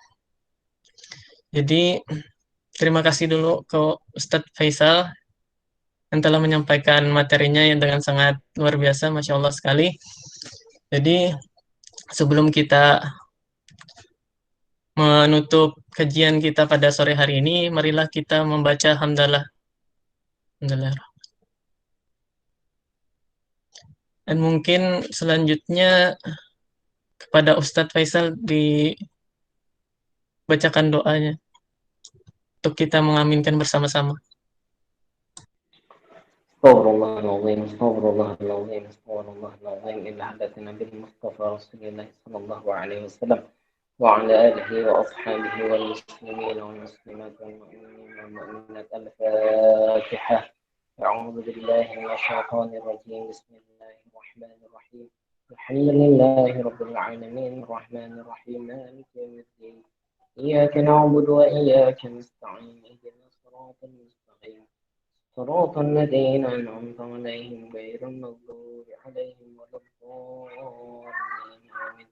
Jadi terima kasih dulu ke Ustadz Faisal yang telah menyampaikan materinya yang dengan sangat luar biasa, Masya Allah sekali. Jadi sebelum kita menutup kajian kita pada sore hari ini, marilah kita membaca hamdalah. Hamdalah. Dan mungkin selanjutnya kepada Ustadz Faisal dibacakan doanya untuk kita mengaminkan bersama-sama. استغفر الله العظيم استغفر الله العظيم استغفر الله العظيم إلى حدثنا بالمصطفى رسول الله صلى الله عليه وسلم وعلى آله وأصحابه والمسلمين والمسلمات والمؤمنين والمؤمنات. الفاتحة. أعوذ بالله من الشيطان الرجيم. بسم الله الرحمن الرحيم. الحمد لله رب العالمين الرحمن الرحيم مالك يوم الدين. إياك نعبد وإياك نستعين اهدنا الصراط المستقيم صراط الذين أنعمت عليهم غير المغضوب عليهم ولا الضالين. آمين.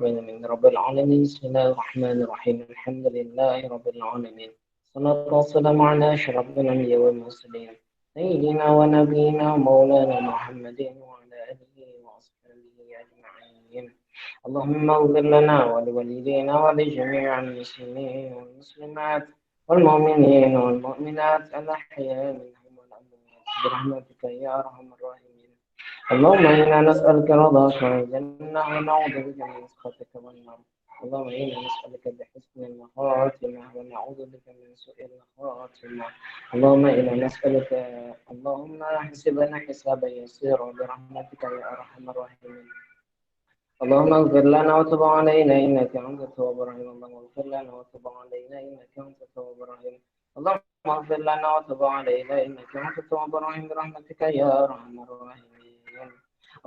من رب العالمين. بسم الله الرحمن الرحيم. الحمد لله رب العالمين. الصلاة والسلام على أشرف الأنبياء والمرسلين سيدنا ونبينا مولانا محمد وعلى آله وأصحابه أجمعين. اللهم اغفر لنا ولوالدينا ولجميع المسلمين والمسلمات والمؤمنين والمؤمنات الأحياء منهم والأموات برحمتك يا أرحم الراحمين. اللهم إنا نسألك رضاك والجنة ونعوذ بك من سخطك والنار. اللهم إنا نسألك بحسن الخاتمة ونعوذ بك من سوء الخاتمة. اللهم إنا نسألك اللهم حسبنا حسابا يسيرا برحمتك يا أرحم الراحمين. اللهم اغفر لنا وتب علينا إنك أنت التواب الرحيم. اللهم اغفر لنا وتب علينا إنك أنت التواب الرحيم. اللهم اغفر لنا وتب علينا إنك أنت التواب الرحيم برحمتك يا أرحم الراحمين.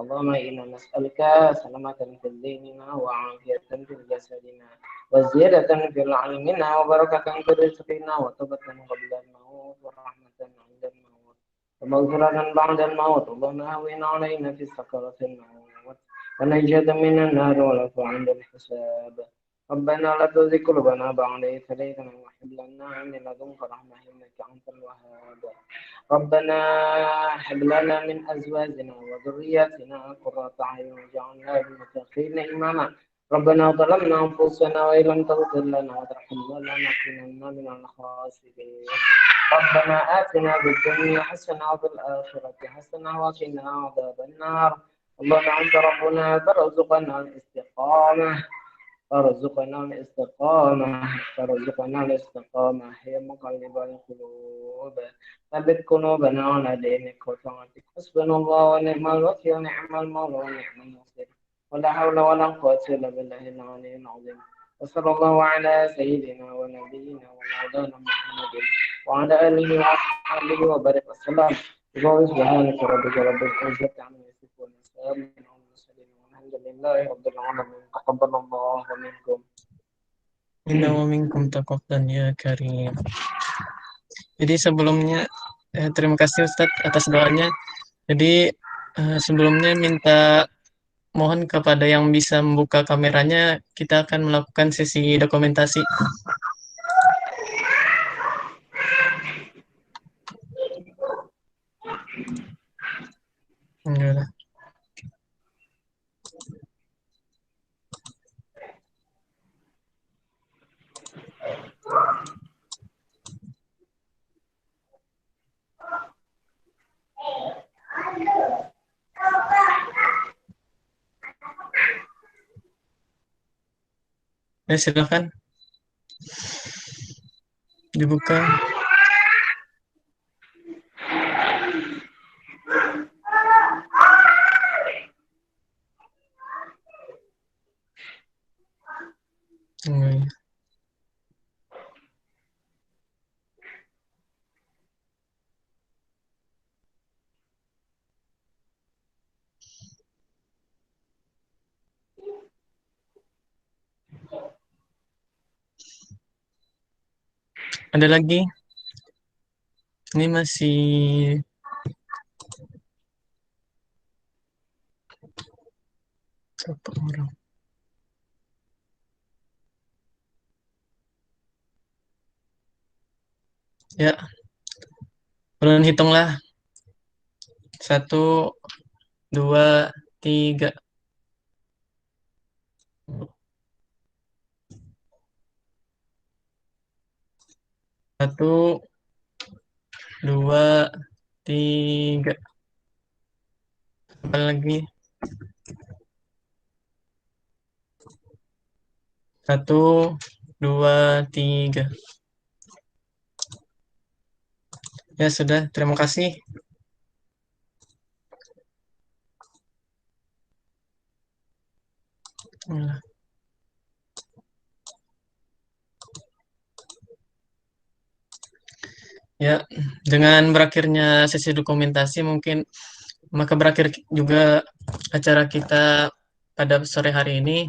اللهم إنا نسألك سلامة في ديننا وعافية في جسدنا وزيادة في علمنا وبركة في رزقنا وتوبة قبل الموت ورحمة عند الموت ومغفرة بعد الموت. اللهم هون علينا في سكرة الموت ونجد من النار والعفو عند الحساب. ربنا لا تزغ قلوبنا بعد إذ هديتنا وهب لنا من لدنك رحمة إنك أنت الوهاب. ربنا هب لنا من أزواجنا وذرياتنا قرة أعين واجعلنا للمتقين إماما. ربنا ظلمنا أنفسنا وإن لم تغفر لنا وترحمنا لنكونن من الخاسرين. ربنا آتنا في الدنيا حسنة وفي الآخرة حسنة وقنا عذاب النار. اللهم أنت ربنا ترزقنا الاستقامة ترزقنا الاستقامة ترزقنا الاستقامة يا مقلب القلوب ثبت قلوبنا على دينك وطاعتك حسبنا الله ونعم الوكيل ونعم المولى ونعم النصير ولا حول ولا قوة إلا بالله العلي العظيم وصلى الله على سيدنا ونبينا ومولانا محمد وعلى آله وصحبه وبارك وسلم سبحانك ربك رب العزة عما يصفون وسلام على المرسلين والحمد لله رب العالمين تقبل الله منكم. Inna wa minkum taqabbalan ya karim. Jadi sebelumnya terima kasih Ustadz atas doanya. Jadi sebelumnya minta mohon kepada yang bisa membuka kameranya, kita akan melakukan sesi dokumentasi. Enggak. Ya, silakan dibuka. Enggak. Ada lagi? Ini masih berapa orang? Ya, ulun hitunglah. 1, 2, 3. 1, 2, 3. Apa lagi? 1, 2, 3. Ya sudah, terima kasih. Ya, dengan berakhirnya sesi dokumentasi mungkin maka berakhir juga acara kita pada sore hari ini.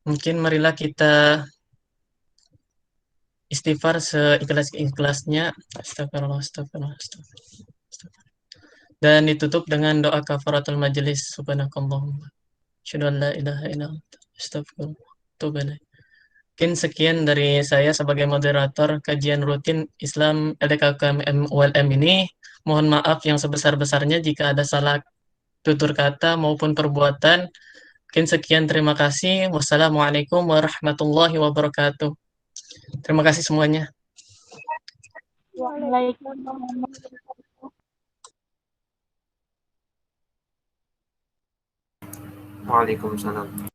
Mungkin marilah kita istighfar seikhlas-ikhlasnya. Astagfirullah, astagfirullah, astagfirullah. Dan ditutup dengan doa kafaratul majelis. Subhanakallahumma. Asyhadu an la ilaha illa anta. Astagfirullah. Tuh, mungkin sekian dari saya sebagai moderator kajian rutin Islam LDKKM ULM ini. Mohon maaf yang sebesar-besarnya jika ada salah tutur kata maupun perbuatan. Mungkin sekian, terima kasih. Wassalamualaikum warahmatullahi wabarakatuh. Terima kasih semuanya. Waalaikumsalam. Waalaikumsalam.